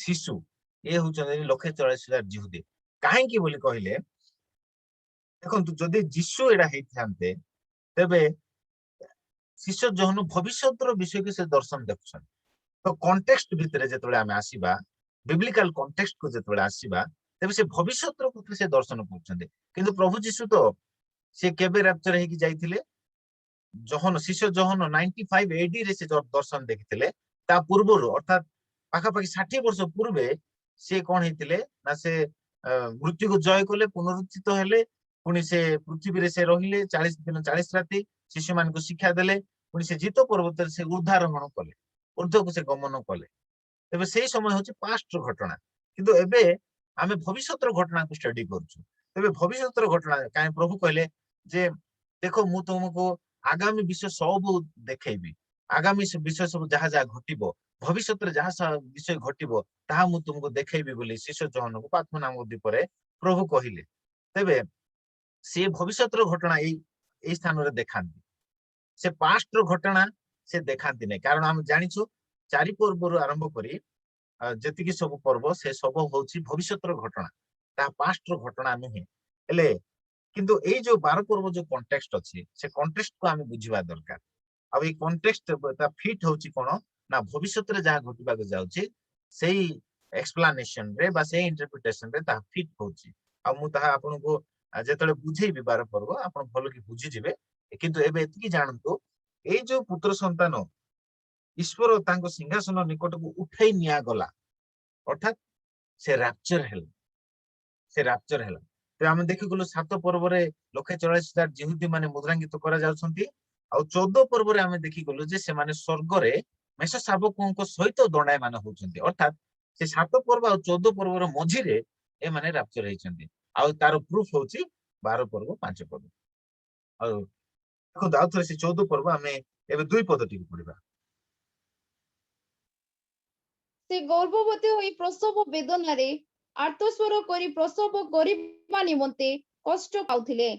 ଶିଶୁ ଏ ହଉଛନ୍ତି 1,40,000 ଯିହୁଦୀ। କାହିଁକି ବୋଲି କହିଲେ, ଦେଖନ୍ତୁ ଯଦି ଯୀଶୁ ଏଇଟା ହେଇଥାନ୍ତେ ତେବେ ଶିଷ୍ୟ ଯୋହନ ଭବିଷ୍ୟତର ବିଷୟକୁ ସେ ଦର୍ଶନ ଦେଖୁଛନ୍ତି। ତ କଣ୍ଟେକ୍ସଟ ଭିତରେ ଯେତେବେଳେ ଆମେ ଆସିବା, ବିବ୍ଲିକାଲ କଣ୍ଟେକ୍ସଟକୁ ଯେତେବେଳେ ଆସିବା, ତେବେ ସେ ଭବିଷ୍ୟତର କଥା ସେ ଦର୍ଶନ କରୁଛନ୍ତି। କିନ୍ତୁ ପ୍ରଭୁ ଯୀଶୁ ତ ସେ କେବେ ରାପ୍ଚର ହେଇକି ଯାଇଥିଲେ? ଶିଷ୍ୟ ଯୋହନ 95 AD ରେ ସେ ଦର୍ଶନ ଦେଖିଥିଲେ। ତା ପୂର୍ବରୁ ଅର୍ଥାତ୍ ପାଖାପାଖି 60 ବର୍ଷ ପୂର୍ବେ ସେ କଣ ହେଇଥିଲେ ନା ସେ ମୃତ୍ୟୁକୁ ଜୟ କଲେ, ପୁନରୁତ୍ଥିତ ହେଲେ, ପୁଣି ସେ ପୃଥିବୀରେ ସେ ରହିଲେ 40 ଦିନ 40 ରାତି, ଶିଶୁମାନଙ୍କୁ ଶିକ୍ଷା ଦେଲେ, ପୁଣି ସେ ଜିତ ପର୍ବତରେ ସେ ଉର୍ଦ୍ଧାରୋହଣ କଲେ, ଉର୍ଦ୍ଧ୍ୱକୁ ସେ ଗମନ କଲେ। ତେବେ ସେଇ ସମୟ ହଉଛି ପାଷ୍ଟର ଘଟଣା। କିନ୍ତୁ ଏବେ ଆମେ ଭବିଷ୍ୟତର ଘଟଣାକୁ ଷ୍ଟଡି କରୁଛୁ। ତେବେ ଭବିଷ୍ୟତର ଘଟଣା କାହିଁ ପ୍ରଭୁ କହିଲେ ଯେ ଦେଖ ମୁଁ ତୁମକୁ ଆଗାମୀ ବିଷୟ ସବୁ ଦେଖେଇବି, ଆଗାମୀ ବିଷୟ ସବୁ ଯାହା ଯାହା ଘଟିବ, ଭବିଷ୍ୟତରେ ଯାହା ବିଷୟ ଘଟିବ ତାହା ମୁଁ ତୁମକୁ ଦେଖେଇବି ବୋଲି ଶିଷ୍ୟ ଯୋହନକୁ ପାତ୍ମ ନାମକ ଦ୍ୱୀପରେ ପ୍ରଭୁ କହିଲେ। ତେବେ ସେ ଭବିଷ୍ୟତର ଘଟଣା ଏଇ ସ୍ଥାନରେ ଦେଖାନ୍ତି, ସେ ପାଷ୍ଟର ଘଟଣା ସେ ଦେଖାନ୍ତି ନାହିଁ। କାରଣ ଆମେ ଜାଣିଛୁ 4 ପର୍ବରୁ ଆରମ୍ଭ କରି ଯେତିକି ସବୁ ପର୍ବ ସେ ସବୁ ହଉଛି ଭବିଷ୍ୟତର ଘଟଣା, ତାହା ପାଷ୍ଟର ଘଟଣା ନୁହେଁ। ହେଲେ କିନ୍ତୁ ଏଇ ଯୋଉ 12 ପର୍ବ ଯୋଉ କଣ୍ଟେକ୍ସଟ ଅଛି, ସେ କଣ୍ଟେକ୍ସଟକୁ ଆମେ ବୁଝିବା ଦରକାର। ଆଉ ଏଇ କଣ୍ଟେକ୍ସଟ ତା ଫିଟ୍ ହଉଛି କଣ ନା ଭବିଷ୍ୟତରେ ଯାହା ଘଟିବାକୁ ଯାଉଛି ସେଇ ଏକ୍ସପ୍ଲାନେସନ ରେ ବା ସେଇ ଇଣ୍ଟରପ୍ରିଟେସନ ରେ ତାହା ଫିଟ୍ ହଉଛି। ଆଉ ମୁଁ ତାହା ଆପଣଙ୍କୁ ଯେତେବେଳେ ବୁଝେଇବି 12 ପର୍ବ ଆପଣ ଭଲ କି ବୁଝିଯିବେ। କିନ୍ତୁ ଏବେ ଏତିକି ଜାଣନ୍ତୁ, ଏଇ ଯୋଉ ପୁତ୍ର ସନ୍ତାନ ଈଶ୍ୱର ତାଙ୍କ ସିଂହାସନ ନିକଟକୁ ଉଠେଇ ନିଆଗଲା, ଅର୍ଥାତ୍ ସେ ରାପ୍ଚର ହେଲା, ସେ ରାପ୍ଚର ହେଲା। ତ ଆମେ ଦେଖିଗଲୁ 7 ପର୍ବରେ 1,40,000 ଯିହୁଦୀ ମାନେ ମୁଦ୍ରାଙ୍କିତ କରାଯାଉଛନ୍ତି। ଆଉ 14 ପର୍ବରେ ଆମେ ଦେଖିଗଲୁ ଯେ ସେମାନେ ସ୍ୱର୍ଗରେ ମେଷ ଶାବକଙ୍କ ସହିତ ଦଣ୍ଡାୟମାନ ହଉଛନ୍ତି। ଅର୍ଥାତ୍ ସେ 7 ପର୍ବ ଆଉ 14 ପର୍ବର ମଝିରେ ଏମାନେ ରାପ୍ଚର ହେଇଛନ୍ତି। ଆଉ ତାର ପ୍ରୁଫ ହଉଛି 12 ପର୍ବ 5 ପର୍ବ। ଆଉ ଦେଖନ୍ତୁ ଆଉ ଥରେ ସେ 14 ପର୍ବ ଆମେ ଏବେ 2 ପଦ ଟିକେ ପଢିବା। ସେ ଗର୍ଭବତୀ ହୋଇ ପ୍ରସବ ବେଦନାରେ ଆର୍ତ୍ତସ୍ୱର କରି ପ୍ରସବ କରିବା ନିମନ୍ତେ କଷ୍ଟ ପାଉଥିଲେ।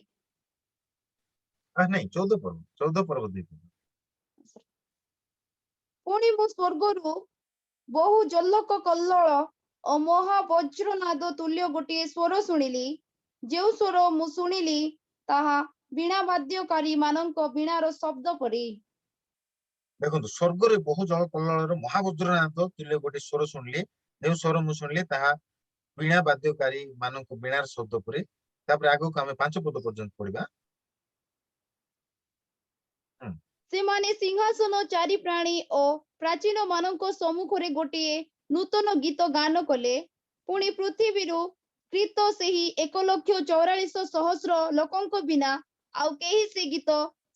ନାଇଁ 14 ପର୍ବ 2 ପଦ। ପୁଣି ମୁଁ ସ୍ୱର୍ଗରୁ ବହୁ ଜଲ୍ଲୋକ କଲ୍ଲୋଳ ଓ ମହାବଜ୍ରନାଦ ତୁଲ୍ୟ ଗୋଟିଏ ସ୍ୱର ଶୁଣିଲି। ଯେଉଁ ସ୍ୱର ମୁଁ ଶୁଣିଲି ତାହା ବୀଣା ବାଦ୍ୟକାରୀ ମାନଙ୍କ ବୀଣାର ଶବ୍ଦ ପରି। ଦେଖନ୍ତୁ ସ୍ୱର୍ଗରେ ବହୁ ଜଳ କଲ୍ଲୋଳର ମହାବଜ୍ରନାଦ ତୁଲ୍ୟ ଗୋଟେ ସ୍ୱର ଶୁଣିଲି, ଯେଉଁ ସ୍ୱର ମୁଁ ଶୁଣିଲି ତାହା ବୀଣା ବାଦ୍ୟକାରୀ ମାନଙ୍କୁ ବୀଣାର ଶବ୍ଦ ପରି। ତାପରେ ଆଗକୁ ଆମେ 5 ପଦ ପର୍ଯ୍ୟନ୍ତ ପଢିବା। ସେମାନେ ସିଂହାସନ, ଚାରି ପ୍ରାଣୀ ଓ ପ୍ରାଚୀନ ମାନଙ୍କ ସମ୍ମୁଖରେ ଗୋଟିଏ ନୂତନ ଗୀତ ଗାନ କଲେ। ପୁଣି ପୃଥିବୀରୁ କ୍ରୀତ ସେହି 1,44,000 ଲୋକଙ୍କ ବିନା ଆଉ କେହି ସେ ଗୀତ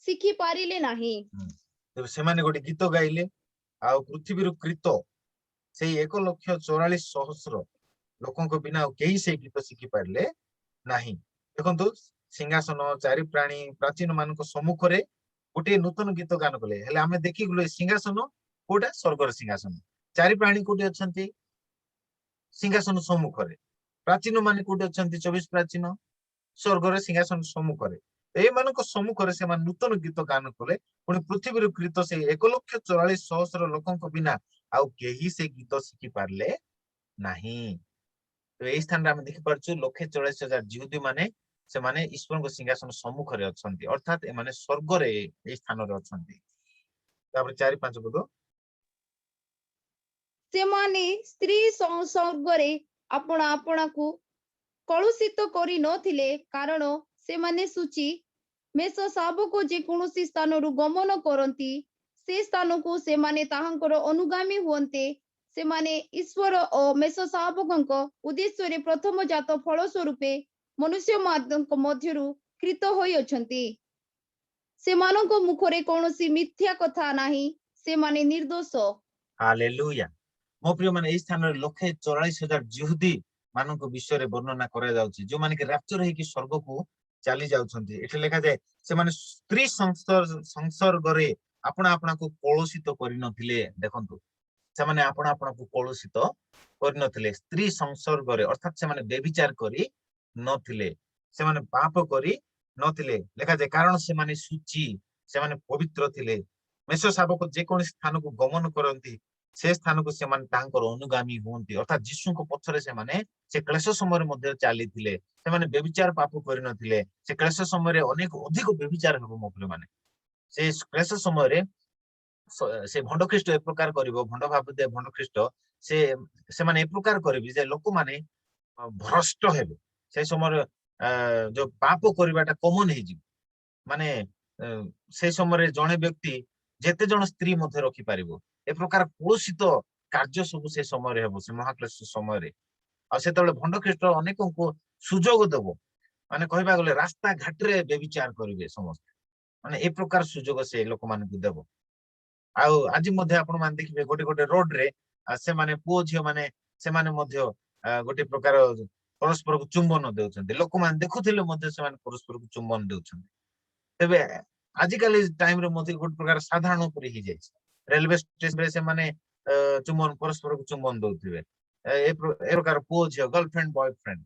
ଶିଖି ପାରିଲେ ନାହିଁ। ତେବେ ସେମାନେ ଗୋଟେ ଗୀତ ଗାଇଲେ, ଆଉ ପୃଥିବୀରୁ କ୍ରୀତ ସେଇ 1,44,000 ଲୋକଙ୍କ ବିନା ଆଉ କେହି ସେଇ ଗୀତ ଶିଖି ପାରିଲେ ନାହିଁ। ଦେଖନ୍ତୁ ସିଂହାସନ, ଚାରି ପ୍ରାଣୀ, ପ୍ରାଚୀନ ମାନଙ୍କ ସମ୍ମୁଖରେ ଗୋଟିଏ ନୂତନ ଗୀତ ଗାନ କଲେ। ହେଲେ ଆମେ ଦେଖିଗଲୁ ଏ ସିଂହାସନ କୋଉଟା? ସ୍ୱର୍ଗର ସିଂହାସନ। ଚାରି ପ୍ରାଣୀ କୋଉଠି ଅଛନ୍ତି? ସିଂହାସନ ସମ୍ମୁଖରେ। ପ୍ରାଚୀନ ମାନେ କୋଉଠି ଅଛନ୍ତି? 24 ପ୍ରାଚୀନ ସ୍ୱର୍ଗର ସିଂହାସନ ସମ୍ମୁଖରେ। ଏଇମାନଙ୍କ ସମ୍ମୁଖରେ ସେମାନେ ନୂତନ ଗୀତ ଗାନ କଲେ। ପୁଣି ପୃଥିବୀରୁ କ୍ରୀତ ସେଇ 1,44,000 ଲୋକଙ୍କ ବିନା ଆଉ କେହି ସେ ଗୀତ ଶିଖି ପାରିଲେ ନାହିଁ। ତ ଏଇ ସ୍ଥାନରେ ଆମେ ଦେଖିପାରୁଛୁ 1,40,000 ଯିହୁଦୀ ମାନେ ସେମାନେ ଈଶ୍ୱରଙ୍କ ସିଂହାସନ ସମ୍ମୁଖରେ ଅଛନ୍ତି, ଅର୍ଥାତ୍ ଏମାନେ ସ୍ୱର୍ଗରେ ଏଇ ସ୍ଥାନରେ ଅଛନ୍ତି। ତାପରେ 4-5 ପଦ। ସେମାନେ ସ୍ତ୍ରୀ ସ୍ୱର୍ଗରେ ଆପଣା ଆପଣାକୁ କଳୁଷିତ କରି ନଥିଲେ, କାରଣ ସେମାନେ ସୂଚି ମେଷ ଶାବକ ଯେ କୌଣସି ସ୍ଥାନରୁ ଗମନ କରନ୍ତି ସେ ସ୍ଥାନକୁ ସେମାନେ ତାହାଙ୍କର ଅନୁଗାମୀ ହୁଅନ୍ତେ। ସେମାନେ ଈଶ୍ୱର ଓ ମେଷ ଶାବକଙ୍କ ଉଦ୍ଦେଶ୍ୟରେ ପ୍ରଥମ ଜାତ ଫଳ ସ୍ୱରୂପେ ମନୁଷ୍ୟମାନଙ୍କ ମଧ୍ୟରୁ କ୍ରୀତ ହୋଇଅଛନ୍ତି। ସେମାନଙ୍କ ମୁଖରେ କୌଣସି ମିଥ୍ୟା କଥା ନାହିଁ, ସେମାନେ ନିର୍ଦ୍ଦୋଷ। ହାଲେଲୁୟା। ମୋ ପ୍ରିୟ ମାନେ ଏଇ ସ୍ଥାନରେ 1,44,000 ଜିହୁଦୀ ମାନଙ୍କ ବିଷୟରେ ବର୍ଣ୍ଣନା କରାଯାଉଛି ଯୋଉମାନେ କି ରାପ୍ଚର ହେଇକି ସ୍ୱର୍ଗକୁ ଚାଲି ଯାଉଛନ୍ତି। ଏଠି ଲେଖାଯାଏ ସେମାନେ ସ୍ତ୍ରୀ ସଂସର୍ଗରେ ଆପଣା ଆପଣାକୁ କଳୁଷିତ କରିନଥିଲେ। ଦେଖନ୍ତୁ ସେମାନେ ଆପଣା ଆପଣାକୁ କଳୁଷିତ କରିନଥିଲେ, ସ୍ତ୍ରୀ ସଂସର୍ଗରେ ଅର୍ଥାତ୍ ସେମାନେ ବ୍ୟଭିଚାର କରି ନଥିଲେ, ସେମାନେ ପାପ କରି ନଥିଲେ। ଲେଖାଯାଏ କାରଣ ସେମାନେ ସୂଚି, ସେମାନେ ପବିତ୍ର ଥିଲେ। ମେଷ ଶାବକ ଯେକୌଣସି ସ୍ଥାନକୁ ଗମନ କରନ୍ତି ସେ ସ୍ଥାନକୁ ସେମାନେ ତାଙ୍କର ଅନୁଗାମୀ ହୁଅନ୍ତି, ଅର୍ଥାତ୍ ଯୀଶୁଙ୍କ ପଛରେ ସେମାନେ ସେ କ୍ଲେଶ ସମୟରେ ମଧ୍ୟ ଚାଲିଥିଲେ। ସେମାନେ ବ୍ୟଭିଚାର ପାପ କରିନଥିଲେ। ସେ କ୍ଲେଶ ସମୟରେ ଅଧିକ ବ୍ୟଭିଚାର ହେବ ମୋ ପ୍ରିୟମାନେ। ସେ କ୍ଲେଶ ସମୟରେ ସେ ଭଣ୍ଡ ଖ୍ରୀଷ୍ଟ ଏ ପ୍ରକାର କରିବ, ଭଣ୍ଡ ଭାବ ଭଣ୍ଡ ଖ୍ରୀଷ୍ଟ ସେମାନେ ଏ ପ୍ରକାର କରିବେ ଯେ ଲୋକମାନେ ଭ୍ରଷ୍ଟ ହେବେ। ସେ ସମୟରେ ଯୋଉ ପାପ କରିବାଟା କମନ ହେଇଯିବ। ମାନେ ସେ ସମୟରେ ଜଣେ ବ୍ୟକ୍ତି ଯେତେ ଜଣ ସ୍ତ୍ରୀ ମଧ୍ୟ ରଖିପାରିବ। ଏ ପ୍ରକାର କଳୁଷିତ କାର୍ଯ୍ୟ ସବୁ ସେ ସମୟରେ ହେବ, ସେ ମହାକ୍ଲେଶ ସମୟରେ। ଆଉ ସେତେବେଳେ ଭଣ୍ଡ ଖ୍ରୀଷ୍ଟ ଅନେକଙ୍କୁ ସୁଯୋଗ ଦେବ, ମାନେ କହିବାକୁ ଗଲେ ରାସ୍ତା ଘାଟରେ ବ୍ୟଭିଚାର କରିବେ ସମସ୍ତେ, ମାନେ ଏ ପ୍ରକାର ସୁଯୋଗ ସେ ଲୋକମାନଙ୍କୁ ଦେବ। ଆଉ ଆଜି ମଧ୍ୟ ଆପଣ ମାନେ ଦେଖିବେ ଗୋଟେ ଗୋଟେ ରୋଡ ରେ ସେମାନେ ପୁଅ ଝିଅ ମାନେ ସେମାନେ ମଧ୍ୟ ଗୋଟେ ପ୍ରକାର ପରସ୍ପରକୁ ଚୁମ୍ବନ ଦେଉଛନ୍ତି। ଲୋକମାନେ ଦେଖୁଥିଲେ ମଧ୍ୟ ସେମାନେ ପରସ୍ପରକୁ ଚୁମ୍ବନ ଦେଉଛନ୍ତି। ତେବେ ଆଜିକାଲି ଟାଇମରେ ମଧ୍ୟ ଗୋଟେ ପ୍ରକାର ସାଧାରଣ ପରି ହେଇଯାଇଛି। ରେଲୱେ ଷ୍ଟେସନରେ ସେମାନେ ପରସ୍ପରକୁ ଚୁମ୍ବନ ଦଉଥିବେ। ଏ ପ୍ରକାର ପୁଅ ଝିଅ ଗର୍ଲଫ୍ରେଣ୍ଡ ବୟଫ୍ରେଣ୍ଡ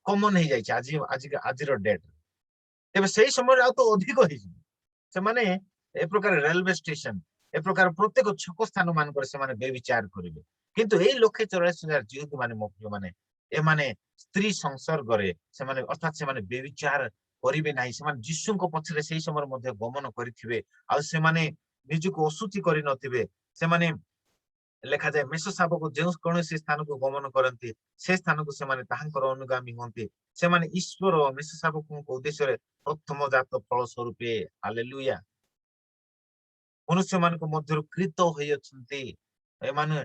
କମନ ହେଇଯାଇଛି ଆଜିର ଡେଟରେ। ତେବେ ସେଇ ସମୟରେ ଆଉ ତ ଅଧିକ ହେଇଯିବ। ସେମାନେ ଏ ପ୍ରକାର ରେଲୱେ ଷ୍ଟେସନ ଏ ପ୍ରକାର ପ୍ରତ୍ୟେକ ଛକ ସ୍ଥାନ ମାନଙ୍କରେ ସେମାନେ ବ୍ୟଭିଚାର କରିବେ। କିନ୍ତୁ ଏଇ 1,44,000 ଜିହୁଦୀ ମାନେ ମୋ ପ୍ରିୟମାନେ ଏମାନେ ସ୍ତ୍ରୀ ସଂସର୍ଗରେ ସେମାନେ ଅର୍ଥାତ୍ ସେମାନେ ବ୍ୟଭିଚାର କରିବେ ନାହିଁ। ସେମାନେ ଯୀଶୁଙ୍କ ପଛରେ ସେଇ ସମୟରେ ମଧ୍ୟ ଗମନ କରିଥିବେ। ଆଉ ସେମାନେ ନିଜକୁ ଅଶୁଚି କରିନଥିବେ। ସେମାନେ ଲେଖାଯାଏ ମେଷ ଶାବକ ଯେଉଁ କୌଣସି ସ୍ଥାନକୁ ଗମନ କରନ୍ତି ସେ ସ୍ଥାନକୁ ସେମାନେ ତାହାଙ୍କର ଅନୁଗାମୀ ହୁଅନ୍ତି। ସେମାନେ ଈଶ୍ୱର ମେଷ ଶାବକଙ୍କ ଉଦ୍ଦେଶ୍ୟରେ ପ୍ରଥମ ଜାତ ଫଳ ସ୍ୱରୂପେ ହାଲେଲୁୟା ମନୁଷ୍ୟ ମାନଙ୍କ ମଧ୍ୟରୁ କ୍ରୀତ ହୋଇଅଛନ୍ତି। ଏମାନେ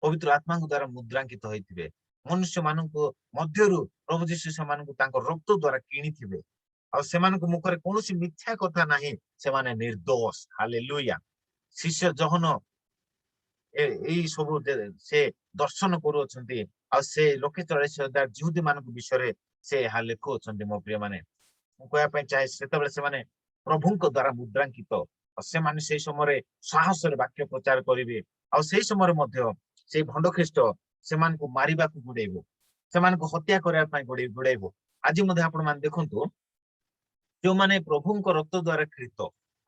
ପବିତ୍ର ଆତ୍ମାଙ୍କ ଦ୍ଵାରା ମୁଦ୍ରାଙ୍କିତ ହୋଇଥିବେ। ମନୁଷ୍ୟ ମାନଙ୍କ ମଧ୍ୟରୁ ପ୍ରଭୁ ଯୀଶୁ ସେମାନଙ୍କୁ ତାଙ୍କ ରକ୍ତ ଦ୍ଵାରା କିଣିଥିବେ। ଆଉ ସେମାନଙ୍କ ମୁଖରେ କୌଣସି ମିଥ୍ୟା କଥା ନାହିଁ। ସେମାନେ ନିର୍ଦ୍ଦୋଷ। ହାଲେଲୁୟା। ଶିଷ୍ୟ ଜହନ ଏଇ ସବୁ ସେ ଦର୍ଶନ କରୁଅଛନ୍ତି। ଆଉ ସେ 1,44,000 ଜିହୁଦୀ ମାନଙ୍କ ବିଷୟରେ ସେ ଏହା ଲେଖୁଅଛନ୍ତି। ମୋ ପ୍ରିୟ ମାନେ ମୁଁ କହିବା ପାଇଁ ଚାହେଁ ସେତେବେଳେ ସେମାନେ ପ୍ରଭୁଙ୍କ ଦ୍ଵାରା ମୁଦ୍ରାଙ୍କିତ। ଆଉ ସେମାନେ ସେଇ ସମୟରେ ସାହସରେ ବାକ୍ୟ ପ୍ରଚାର କରିବେ। ଆଉ ସେଇ ସମୟରେ ମଧ୍ୟ ସେଇ ଭଣ୍ଡ ଖ୍ରୀଷ୍ଟ ସେମାନଙ୍କୁ ମାରିବାକୁ ଗୋଡେଇବ, ସେମାନଙ୍କୁ ହତ୍ୟା କରିବା ପାଇଁ ଗୋଡେଇବ। ଆଜି ମଧ୍ୟ ଆପଣ ମାନେ ଦେଖନ୍ତୁ ଯୋଉମାନେ ପ୍ରଭୁଙ୍କ ରକ୍ତ ଦ୍ଵାରା କ୍ରୀତ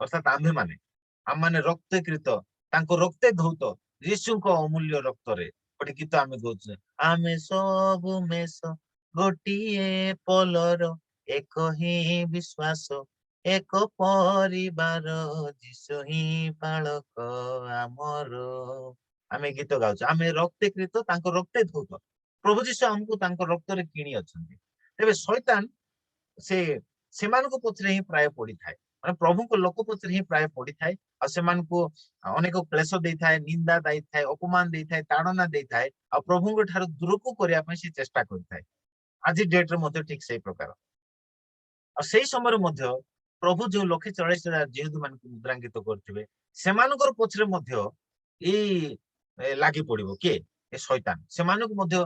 ଅର୍ଥାତ୍ ଆମମାନେ ରକ୍ତକୃତ, ତାଙ୍କ ରକ୍ତେ ଧୌତ ଯୀଶୁଙ୍କ ଅମୂଲ୍ୟ ରକ୍ତରେ ଗୋଟେ ଗୀତ ଆମେ ଗାଉଛୁ, ଆମେ ସବୁ ମେଷ ଗୋଟିଏ ପଲର ଏକ ହିଁ ବିଶ୍ୱାସ ଏକ ପରିବାର ଯୀଶୁ ହିଁ ବାଳକ ଆମର। ଆମେ ଗୀତ ଗାଉଛୁ ଆମେ ରକ୍ତକୃତ ତାଙ୍କ ରକ୍ତେ ଧୌତ। ପ୍ରଭୁ ଯୀଶୁ ଆମକୁ ତାଙ୍କ ରକ୍ତରେ କିଣି ଅଛନ୍ତି। ତେବେ ଶୈତାନ ସେମାନଙ୍କ ପଛରେ ହିଁ ପ୍ରାୟ ପଡିଥାଏ, ମାନେ ପ୍ରଭୁଙ୍କ ଲୋକ ପଛରେ ହିଁ ପ୍ରାୟ ପଡିଥାଏ। ଆଉ ସେମାନଙ୍କୁ ଅନେକ କ୍ଲେଶ ଦେଇଥାଏ, ନିନ୍ଦା ଦେଇଥାଏ, ଅପମାନ ଦେଇଥାଏ, ତାଡନା ଦେଇଥାଏ। ଆଉ ପ୍ରଭୁଙ୍କ ଠାରୁ ଦୂରକୁ କରିବା ପାଇଁ ସେ ଚେଷ୍ଟା କରିଥାଏ। ଆଜି ଡେଟରେ ମଧ୍ୟ ଠିକ ସେଇ ପ୍ରକାର। ଆଉ ସେଇ ସମୟରେ ମଧ୍ୟ ପ୍ରଭୁ ଯୋଉ 1,44,000 ଜିହୁଦୀ ମାନଙ୍କୁ ମୁଦ୍ରାଙ୍କିତ କରିଥିବେ ସେମାନଙ୍କର ପଛରେ ମଧ୍ୟ ଏଇ ଲାଗି ପଡିବ କିଏ? ଏ ଶୈତାନ ସେମାନଙ୍କୁ ମଧ୍ୟ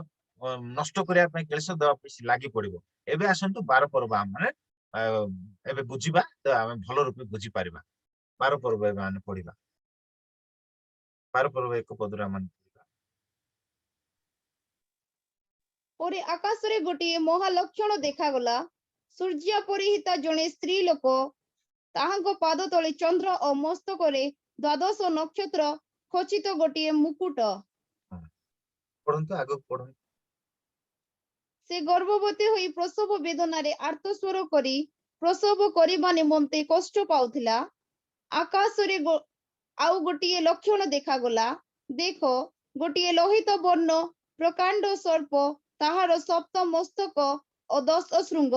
ନଷ୍ଟ କରିବା ପାଇଁ କ୍ଲେଶ ଦେବା ପାଇଁ ସେ ଲାଗି ପଡିବ। ଏବେ ଆସନ୍ତୁ 12 ପର୍ବ ଆମେ ଏବେ ବୁଝିବା, ତ ଆମେ ଭଲ ରୂପେ ବୁଝିପାରିବା। 12 ପର୍ବ ଏବେ ଆମେ ପଢିବା। 12 ପର୍ବ 1 ପଦରେ ଆମେ ପଢିବା। ପରେ ଆକାଶରେ ଗୋଟିଏ ମହାଲକ୍ଷଣ ଦେଖାଗଲା। ସୂର୍ଯ୍ୟ ପରିହିତା ଜଣେ ସ୍ତ୍ରୀ ଲୋକ, ତାହାଙ୍କ ପାଦ ତଳେ ଚନ୍ଦ୍ର ଓ ମସ୍ତକରେ 12 ନକ୍ଷତ୍ର ଖଚିତ ଗୋଟିଏ ମୁକୁଟ। ପଢନ୍ତୁ, ଆଗକୁ ପଢନ୍ତୁ। ସେ ଗର୍ଭବତୀ ହୋଇ ପ୍ରସବ ବେଦନାରେ ଆର୍ତ୍ତସ୍ୱର କରି ପ୍ରସବ କରିବା ନିମନ୍ତେ କଷ୍ଟ ପାଉଥିଲା। ଆକାଶରେ ଆଉ ଗୋଟିଏ ଲକ୍ଷଣ ଦେଖାଗଲା। ଦେଖ, ଗୋଟିଏ ଲୋହିତ ବର୍ଣ୍ଣ ପ୍ରକାଣ୍ଡ ସର୍ପ, ତାହାର 7 ମସ୍ତକ ଓ 10 ଶୃଙ୍ଗ,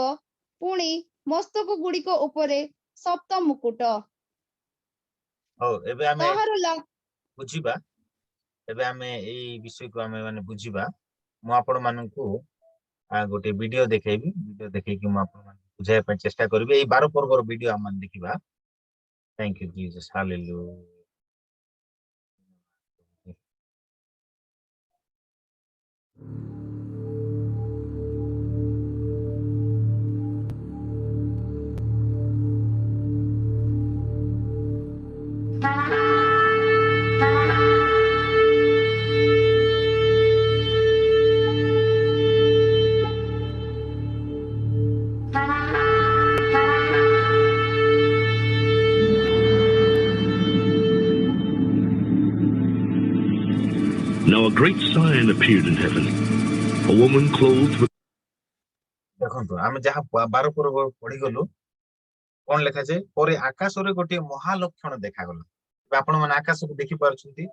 ପୁଣି ମସ୍ତକ ଗୁଡିକ ଉପରେ 7 ମୁକୁଟ। ହଉ ଏବେ ଆମେ ତାହାର ବୁଝିବା। ଏବେ ଆମେ ଏଇ ବିଷୟକୁ ଆମେ ମାନେ ବୁଝିବା। ମୁଁ ଆପଣ ମାନଙ୍କୁ ଗୋଟେ ଭିଡିଓ ଦେଖେଇବି। ଭିଡିଓ ଦେଖେଇକି ମୁଁ ଆପଣମାନଙ୍କୁ ବୁଝାଇବା ପାଇଁ ଚେଷ୍ଟା କରିବି। ଏଇ 12 ପର୍ବର ଭିଡିଓ ଆମେ ଦେଖିବା। Thank you Jesus, hallelujah. Now a great sign appeared in heaven, a woman clothed with ଦେଖନ୍ତୁ ଆମେ ଯାହା 12 ପୂର୍ବ ପଢି ଗଲୁ କଣ ଲେଖାଯାଏ ପରେ ଆକାଶରେ ଗୋଟିଏ ମହାଲକ୍ଷଣ ଦେଖାଗଲା ଏବେ ଆପଣ ମାନେ ଆକାଶକୁ ଦେଖି ପାରୁଛନ୍ତି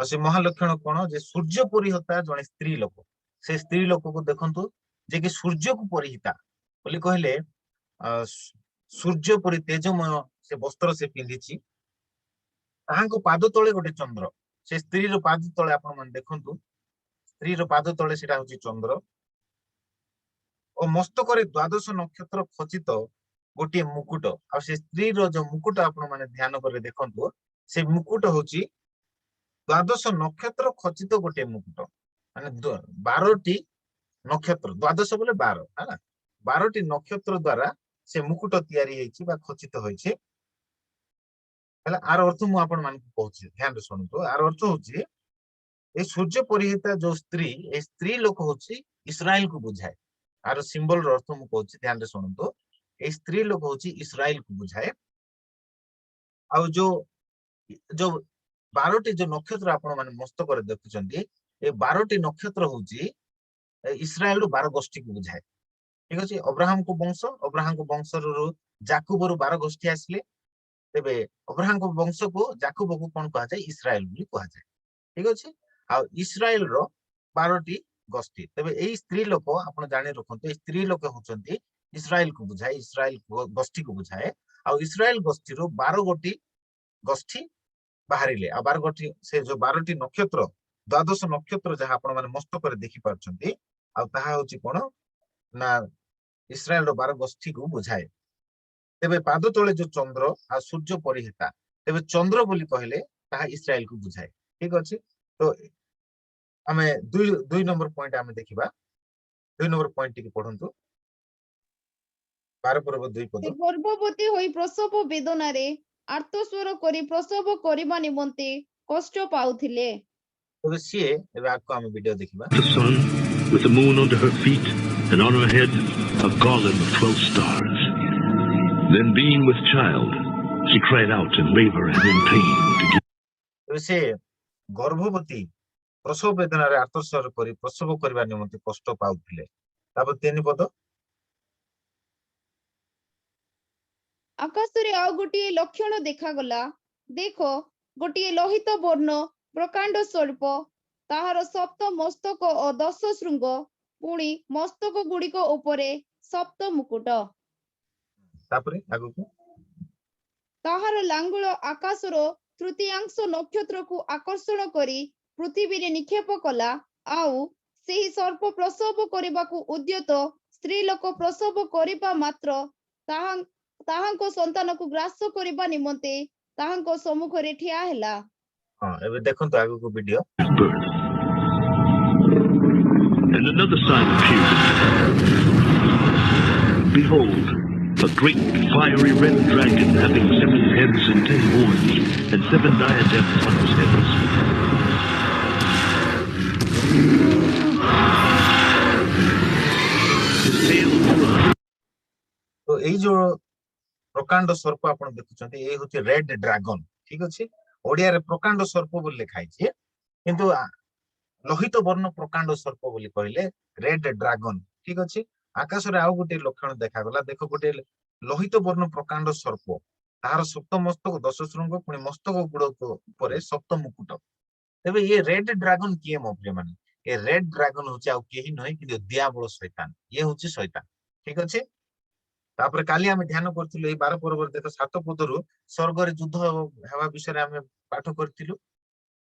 ଆଉ ସେ ମହାଲକ୍ଷଣ କଣ ଯେ ସୂର୍ଯ୍ୟ ପରିହିତା ଜଣେ ସ୍ତ୍ରୀ ଲୋକ ସେ ସ୍ତ୍ରୀ ଲୋକକୁ ଦେଖନ୍ତୁ ଯେ କି ସୂର୍ଯ୍ୟକୁ ପରିହିତା ବୋଲି କହିଲେ ସୂର୍ଯ୍ୟ ପରି ତେଜମୟ ସେ ବସ୍ତ୍ର ସେ ପିନ୍ଧିଛି ତାହାଙ୍କ ପାଦ ତଳେ ଗୋଟେ ଚନ୍ଦ୍ର ସେ ସ୍ତ୍ରୀର ପାଦ ତଳେ ଆପଣ ମାନେ ଦେଖନ୍ତୁ ସ୍ତ୍ରୀର ପାଦ ତଳେ ସେଟା ହଉଛି ଚନ୍ଦ୍ର ଓ ମସ୍ତକରେ ଦ୍ୱାଦଶ ନକ୍ଷତ୍ର ଖଚିତ ଗୋଟିଏ ମୁକୁଟ ଆଉ ସେ ସ୍ତ୍ରୀର ଯୋଉ ମୁକୁଟ ଆପଣ ମାନେ ଧ୍ୟାନ କରି ଦେଖନ୍ତୁ ସେ ମୁକୁଟ ହଉଛି ଦ୍ୱାଦଶ ନକ୍ଷତ୍ର ଖଚିତ ଗୋଟିଏ ମୁକୁଟ ମାନେ 12ଟି ନକ୍ଷତ୍ର ଦ୍ୱାଦଶ ବୋଲେ 12 ହେଲା 12ଟି ନକ୍ଷତ୍ର ଦ୍ୱାରା ସେ ମୁକୁଟ ତିଆରି ହେଇଛି ବା ଖଚିତ ହୋଇଛି ହେଲା ଆର ଅର୍ଥ ମୁଁ ଆପଣ ମାନଙ୍କୁ କହୁଛି ଧ୍ୟାନରେ ଶୁଣନ୍ତୁ ଆର ଅର୍ଥ ହଉଛି ଏ ସୂର୍ଯ୍ୟ ପରିହିତା ଯୋଉ ସ୍ତ୍ରୀ ଏ ସ୍ତ୍ରୀ ଲୋକ ହଉଛି ଇସ୍ରାଏଲକୁ ବୁଝାଏ ଆର ସିମ୍ବଲ ର ଅର୍ଥ ମୁଁ କହୁଛି ଧ୍ୟାନରେ ଶୁଣନ୍ତୁ এই স্ত্রী লোক হচ্ছে ইসরায়েলକୁ ବୁଝାଏ ଆଉ ଯୋଉ 12ଟି ଯୋଉ ନକ୍ଷତ୍ର ଆପଣ ମାନେ ମସ୍ତକରେ ଦେଖୁଛନ୍ତି ଏ 12ଟି ନକ୍ଷତ୍ର ହଉଛି ଇସ୍ରାଏଲର 12 ଗୋଷ୍ଠୀକୁ ବୁଝାଏ ଠିକ ଅଛି ଅବ୍ରାହମଙ୍କ ବଂଶରୁ ଜାକୁବରୁ 12 ଗୋଷ୍ଠୀ ଆସିଲେ ତେବେ ଅବ୍ରାହମଙ୍କ ବଂଶକୁ ଜାକୁବକୁ କଣ କୁହାଯାଏ ଇସ୍ରାଏଲ ବୋଲି କୁହାଯାଏ ଠିକ ଅଛି ଆଉ ଇସ୍ରାଏଲର 12ଟି ଗୋଷ୍ଠୀ ତେବେ ଏଇ ସ୍ତ୍ରୀ ଲୋକ ଆପଣ ଜାଣି ରଖନ୍ତୁ ଏଇ ସ୍ତ୍ରୀ ଲୋକ ହଉଛନ୍ତି ଇସ୍ରାଏଲକୁ ବୁଝାଏ ଇସ୍ରାଏଲ ଗୋଷ୍ଠୀକୁ ବୁଝାଏ ଆଉ ଇସ୍ରାଏଲ ଗୋଷ୍ଠୀରୁ 12 ଗୋଟି ଗୋଷ୍ଠୀ ବାହାରିଲେ ଆଉ 12 ଗୋଟି ସେ ଯୋଉ 12ଟି ନକ୍ଷତ୍ର ଦ୍ୱାଦଶ ନକ୍ଷତ୍ର ଯାହା ଆପଣ ମାନେ ମସ୍ତକରେ ଦେଖି ପାରୁଛନ୍ତି ଆଉ ତାହା ହଉଛି କଣ ନା ଇସ୍ରାଏଲର 12 ଗୋଷ୍ଠୀକୁ ବୁଝାଏ ତେବେ ପାଦ ତଳେ ଯୋଉ ଚନ୍ଦ୍ର ଆଉ ସୂର୍ଯ୍ୟ ପରିହିତା ତେବେ ଚନ୍ଦ୍ର ବୋଲି କହିଲେ ତାହା ଇସ୍ରାଏଲକୁ ବୁଝାଏ ଠିକ ଅଛି ତ ଆମେ ଦୁଇ ନମ୍ବର ପଏଣ୍ଟ ଆମେ ଦେଖିବା 2 ନମ୍ବର ପଏଣ୍ଟ ଟିକେ ପଢନ୍ତୁ 12 ପୂର୍ବ 2 ପଦ ସେ ଗର୍ଭବତୀ ହୋଇ ପ୍ରସବ ବେଦନାରେ ଆର୍ତ୍ତସ୍ୱର କରି ପ୍ରସବ କରିବା ନିମନ୍ତେ କଷ୍ଟ ପାଉଥିଲେ ତେବେ ସିଏ ଏବେ ଆଗକୁ ଆମେ ଭିଡିଓ ଦେଖିବା the sun, with the moon under her feet, and on her head a garland of 12 stars. Then being with child, she cried out in labor and in pain to give ତେବେ ସେ ଗର୍ଭବତୀ ପ୍ରସବ ବେଦନାରେ ଆର୍ତ୍ତସ୍ୱର କରି ପ୍ରସବ କରିବା ନିମନ୍ତେ କଷ୍ଟ ପାଉଥିଲେ ତାପରେ 3 ପଦ ଆକାଶରେ ଆଉ ଗୋଟିଏ ଲକ୍ଷଣ ଦେଖାଗଲା ଦେଖ ଗୋଟିଏ ଲୋହିତ ବର୍ଣ୍ଣ ପ୍ରକାଣ୍ଡ ସର୍ପ ତାହାର ସପ୍ତ ମସ୍ତକ ଓ 10 ଶୃଙ୍ଗ ପୁଣି ମସ୍ତକ ଗୁଡିକ ଉପରେ ସପ୍ତ ମୁକୁଟ ତାପରେ ଆଗକୁ ତାହାର ଲାଙ୍ଗୁଳ ଆକାଶର ତୃତୀୟାଂଶ ନକ୍ଷତ୍ରକୁ ଆକର୍ଷଣ କରି ପୃଥିବୀରେ ନିକ୍ଷେପ କଲା ଆଉ ସେହି ସର୍ପ ପ୍ରସବ କରିବାକୁ ଉଦ୍ୟତ ସ୍ତ୍ରୀ ଲୋକ ପ୍ରସବ କରିବା ମାତ୍ର ତାହାଙ୍କ ସନ୍ତାନକୁ ଗ୍ରାସ କରିବା ନିମନ୍ତେ ତାହାଙ୍କ ସମ୍ମୁଖରେ ଠିଆ ହେଲା ହଁ ଏବେ ଦେଖନ୍ତୁ ଆଗକୁ video birth. And another sign appeared. Behold, a great fiery red dragon having 7 heads and 10 horns, and 7 diadems on his heads. His tail bore a তো এই ଯୋଉ ପ୍ରକାଣ୍ଡ ସର୍ପ ଆପଣ ଦେଖୁଛନ୍ତି ଏ ହଉଛି ରେଡ ଡ୍ରାଗନ ଠିକ ଅଛି ଓଡିଆରେ ପ୍ରକାଣ୍ଡ ସର୍ପ ବୋଲି ଲେଖା ହେଇଛି କିନ୍ତୁ ଲୋହିତ ବର୍ଣ୍ଣ ପ୍ରକାଣ୍ଡ ସର୍ପ ବୋଲି କହିଲେ ରେଡ ଡ୍ରାଗନ ଠିକ ଅଛି ଆକାଶରେ ଆଉ ଗୋଟେ ଲକ୍ଷଣ ଦେଖାଗଲା ଦେଖ ଗୋଟେ ଲୋହିତ ବର୍ଣ୍ଣ ପ୍ରକାଣ୍ଡ ସର୍ପ ତାହାର ସପ୍ତ ମସ୍ତକ 10 ଶୃଙ୍ଗ ପୁଣି ମସ୍ତକ ଗୁଡକ ଉପରେ ସପ୍ତ ମୁକୁଟ ତେବେ ଇଏ ରେଡ ଡ୍ରାଗନ କିଏ ମୋ ପ୍ରିୟ ମାନେ ଏ ରେଡ ଡ୍ରାଗନ ହଉଛି ଆଉ କେହି ନୁହେଁ କିନ୍ତୁ ଦିଆବଳ ଶୈତାନ ଇଏ ହଉଛି ଶୈତାନ ଠିକ ଅଛି ତାପରେ କାଲି ଆମେ ଧ୍ୟାନ କରିଥିଲୁ ଏଇ 12 ପର୍ବରେ ଦେଖ 7 ପଦରୁ ସ୍ୱର୍ଗରେ ଯୁଦ୍ଧ ହେବା ବିଷୟରେ ଆମେ ପାଠ କରିଥିଲୁ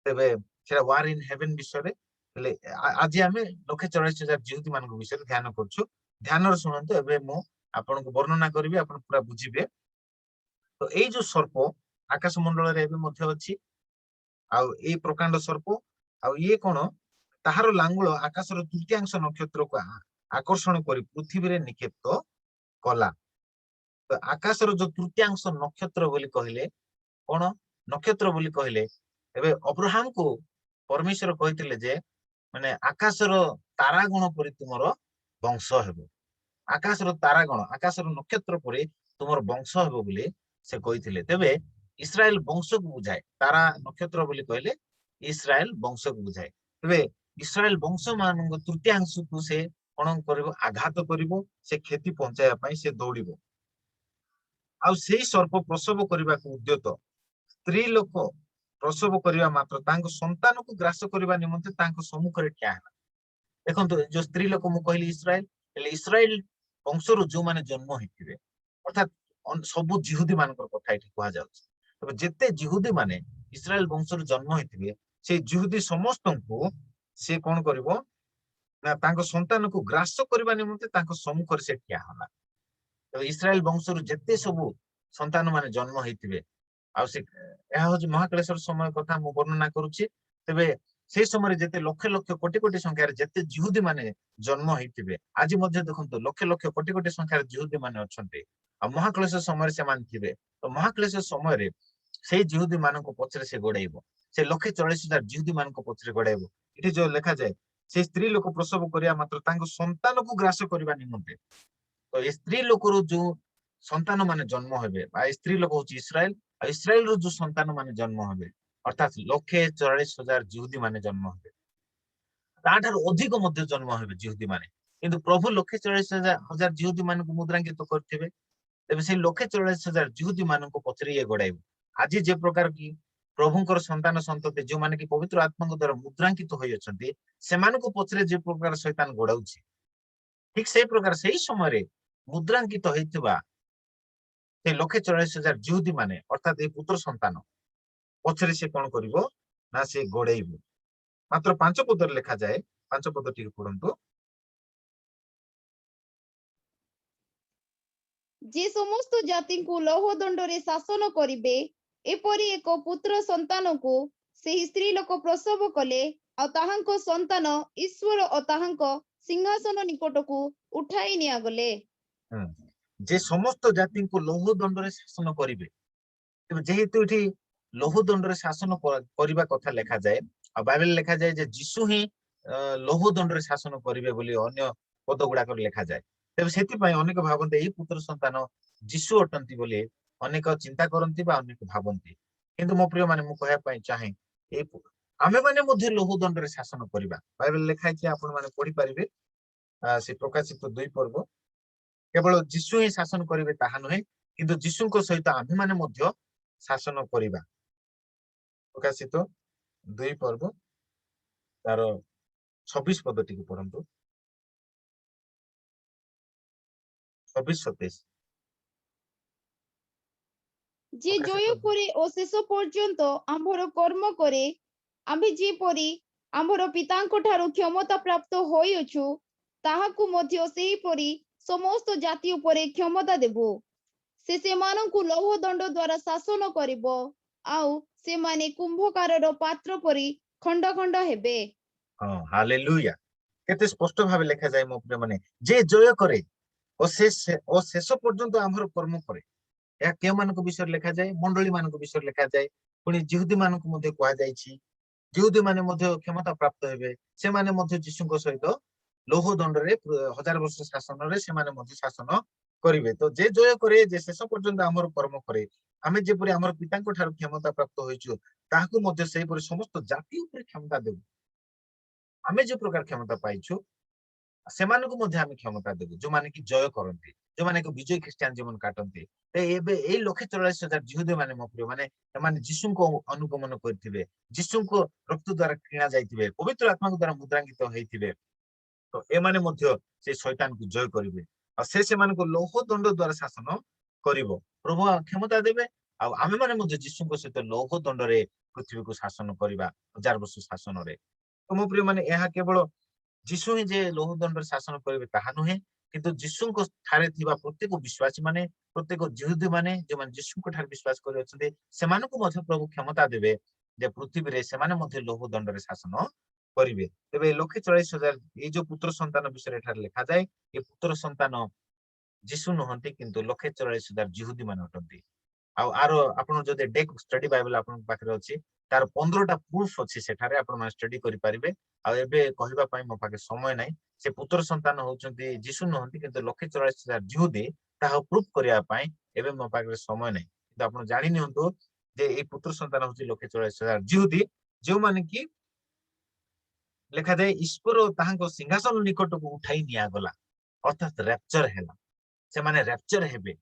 ତେବେ ସେଟା ୱାର ଇନ ହେଭେନ ବିଷୟରେ ହେଲେ ଆଜି ଆମେ 144,000 ଜିହୁଦୀ ମାନଙ୍କ ବିଷୟରେ ଧ୍ୟାନ କରୁଛୁ ଧ୍ୟାନରେ ଶୁଣନ୍ତୁ ଏବେ ମୁଁ ଆପଣଙ୍କୁ ବର୍ଣ୍ଣନା କରିବି ଆପଣ ପୁରା ବୁଝିବେ ତ ଏଇ ଯୋଉ ସର୍ପ ଆକାଶ ମଣ୍ଡଳରେ ଏବେ ମଧ୍ୟ ଅଛି ଆଉ ଏଇ ପ୍ରକାଣ୍ଡ ସର୍ପ ଆଉ ଇଏ କଣ ତାହାର ଲାଙ୍ଗୁଳ ଆକାଶର ତୃତୀୟାଂଶ ନକ୍ଷତ୍ରକୁ ଆକର୍ଷଣ କରି ପୃଥିବୀରେ ନିକ୍ଷେପ କଲା ଆକାଶର ଯୋଉ ତୃତୀୟାଂଶ ନକ୍ଷତ୍ର ବୋଲି କହିଲେ କଣ ନକ୍ଷତ୍ର ବୋଲି କହିଲେ ଏବେ ଅବ୍ରାହମକୁ ପରମେଶ୍ୱର କହିଥିଲେ ଯେ ମାନେ ଆକାଶର ତାରାଗଣ ପରି ତୁମର ବଂଶ ହେବ ଆକାଶର ତାରାଗଣ ଆକାଶର ନକ୍ଷତ୍ର ପରି ତୁମର ବଂଶ ହେବ ବୋଲି ସେ କହିଥିଲେ ତେବେ ଇସ୍ରାଏଲ ବଂଶକୁ ବୁଝାଏ ତାରା ନକ୍ଷତ୍ର ବୋଲି କହିଲେ ଇସ୍ରାଏଲ ବଂଶକୁ ବୁଝାଏ तेबे इस्राएल वंश मान तृतीयांश को से कौन कर आघात कर से क्षति पहुंचाया से दौड़ आउ सेई सर्प प्रसव करने को उद्यत स्त्री लोक प्रसव करने मात्र संतान को ग्रास करने निमंते सम्मुख में ठिया देखो जो स्त्री लोक मु कहली इस्राएल वंशर जो माने जन्म होते अर्थात सबु जिहुदी मान कथा ये कह जिते जिहुदी माने इस्राएल वंशर जन्म होते से जिहुदी समस्त को से कौन कर संतान को ग्रास करने निमंते सम्मुख से ठिया होला इस्राएल वंशर जिते सबु संतान माने जन्म होते महाक्लेशर समय कथा मु वर्णना करुच्ची तेबे से समय जिते लक्ष लक्ष कोटि कोटि संख्यार जिते जिहुदी माने जन्म होते आज देखो लक्ष लक्ष कोटि कोटि संख्यार जिहुदी माने अच्छे महाक्लेश समय से थे तो महाक्लेश समय से जिहुदी मान पचरे से गोड़ाइब से 1,40,000 जिहुदी मान पचरे गोड़ाइब ये जो लिखा जाए से स्त्री लोक प्रसव करिया मात्र संतान को ग्रास करने निमंते तो ये स्त्री लोकर जो संतान माने जन्म हे स्त्री लोक हूँ इस्राएल इस्राएल रो जो संतान माने जन्म हे अर्थात 1,40,000 जिहुदी माने जन्म हे ताठार अधिक मध्य जन्म हे जिहुदी माने किंतु प्रभु 1,40,000 जिहुदी मान को मुद्रांकित तो करथिबे तेबे से 1,40,000 जिहुदी मान को पछरे ये गोड़ाइब आज जे प्रकार की प्रभुंकर संतान संतति जो माने की पवित्र आत्मा द्वारा मुद्रांकित होई अछंती से मान को पछरे जे प्रकार शैतान गोड़ाउछि ठीक से प्रकार से समय मुद्रांकित होइतिबा से 1,40,000 जिहुदी माने अर्थात ये पुत्र संतान पछरे से कौन करिवो ना से गोड़ेइबो मात्र 5 पदर लिखा जाए 5 पद टिके पढंतु जे समस्त जाति को लौह दंड रे शासन करिबे एपरि एक पुत्र संतान को से स्त्री लोक प्रसव कले आ ताहांको संतान ईश्वर और ताहांको सिंहासन निकट को उठाई निया गले जे समस्त जाति को लौह दंड रे शासन करिबे जेहेतु इठी लौह दंड रे शासन करबा कथा लिखा जाए आ बाइबल लिखा जाए जे यीशु ही लौह दंड रे शासन करिबे बोली अन्य पद गुडा कर लिखा जाए तबे सेति पय अनेक भावन्ते एही पुत्र संतान यीशु अटंती बोली अनेक चिंता करंती बा अनेक भावन्ती किंतु मो प्रिय माने मु कहया पय चाहे ए आमे माने मध्ये लौह दंड रे शासन करिबा बाइबल लिखा छै आपण माने पढि परिबे से प्रकाशित 2 पर्व केवल यीशु ही शासन करिवे ताहा नहे किंतु यीशु को सहित आमे माने मध्ये शासन करिबा प्रकाशित 2 पर्व तार 26 पद टिके पढंतु 26-27 जे जय करे ओ शेष पर्यंत आम्भर कर्म करे आम्भे जे परी आम्भर पितांको ठारो क्षमता प्राप्त होई अछु ताहाकु मध्य सेही परी समस्त जाति उपरे क्षमता देबो से सेमानंकु लौह दंड द्वारा शासन करिबो आउ से माने कुंभकारर पात्र परी खंड खंड हेबे हां हालेलुया केते स्पष्ट भाबे लिखा जाय मो प्रिय माने जे जय करे ओ शेष पर्यंत आम्भर कर्म करे या के मान को विषय लिखा जाए मंडली मान को विषय लिखा जाए पुनी जिहुदी मान को मध्ये कहा जायछि जिहुदी माने मध्ये क्षमता प्राप्त हेबे से माने मध्ये यीशु को सहित लौह दंड रे 1000 वर्ष शासन रे से माने मध्ये शासन करिवे तो जे जय करे जे शेष पर्यंत हमर कर्म करे आमे जे परि हमर पिता को ठार क्षमता प्राप्त होइछु ताहाकु मध्ये सेही परि समस्त जाति ऊपर क्षमता देबो आमे जे प्रकार क्षमता पाइछु से माने को मध्ये आमे क्षमता देबो जो माने की जय करंती जो माने को विजय ख्रिस्टियन जीवन काटंती ते एबे ए 1,40,000 जिहुदी माने मो प्रिय माने माने यीशु को अनुगमन करथिबे यीशु को रक्त द्वारा किना जाइथिबे पवित्र आत्मा द्वारा मुद्रांकित होइथिबे तो ए माने मध्ये से शैतान को जय करिवे आ से माने को लौह दंड द्वारा शासन करिवो प्रभु क्षमता देबे आ आमे माने मध्ये यीशु को सहित लौह दंड रे पृथ्वी को शासन करिबा 1000 वर्ष शासन रे तो मो प्रिय माने एहा केवल यीशु ही जे लौह दंड रे शासन करिवे ताहा नहे किंतु यीशु को ठारे थिबा प्रत्येक विश्वासी माने प्रत्येक जिहुदी माने जे माने यीशु को ठारे विश्वास करि अछते से माने को मध्ये प्रभु क्षमता देबे जे पृथ्वी रे से माने मध्ये लौह दंड रे शासन करिवे तबे 1,40,000 ए जो पुत्र संतान विषय ठारे लिखा जाय ए पुत्र संतान यीशु नहंती किंतु 1,40,000 जिहुदी माने अटंती आरो आपण जदे डेक स्टडी बाइबल आपण पाखरे अछि तार 15टा प्रूफ अछि सेठारे आपण मा स्टडी करि परिबे आ एबे कहिबा पई मो पाखे समय नै से पुत्र संतान होचंती यीशु नहंती किंतु 1,40,000 जिहुदी ताहा प्रूफ करिया पई एबे मो पाखे समय नै किंतु आपण जानि नियंतु जे ए पुत्र संतान होची 1,40,000 जिहुदी जो माने की ଲେଖା ଯାଏ ଈଶ୍ୱର ତାହାଙ୍କ ସିଂହାସନ ନିକଟକୁ ଉଠାଇ ନିଆଗଲା ଅର୍ଥାତ୍ ରେପ୍ଚର ହେଲା ସେମାନେ ରେପ୍ଚର ହେବେ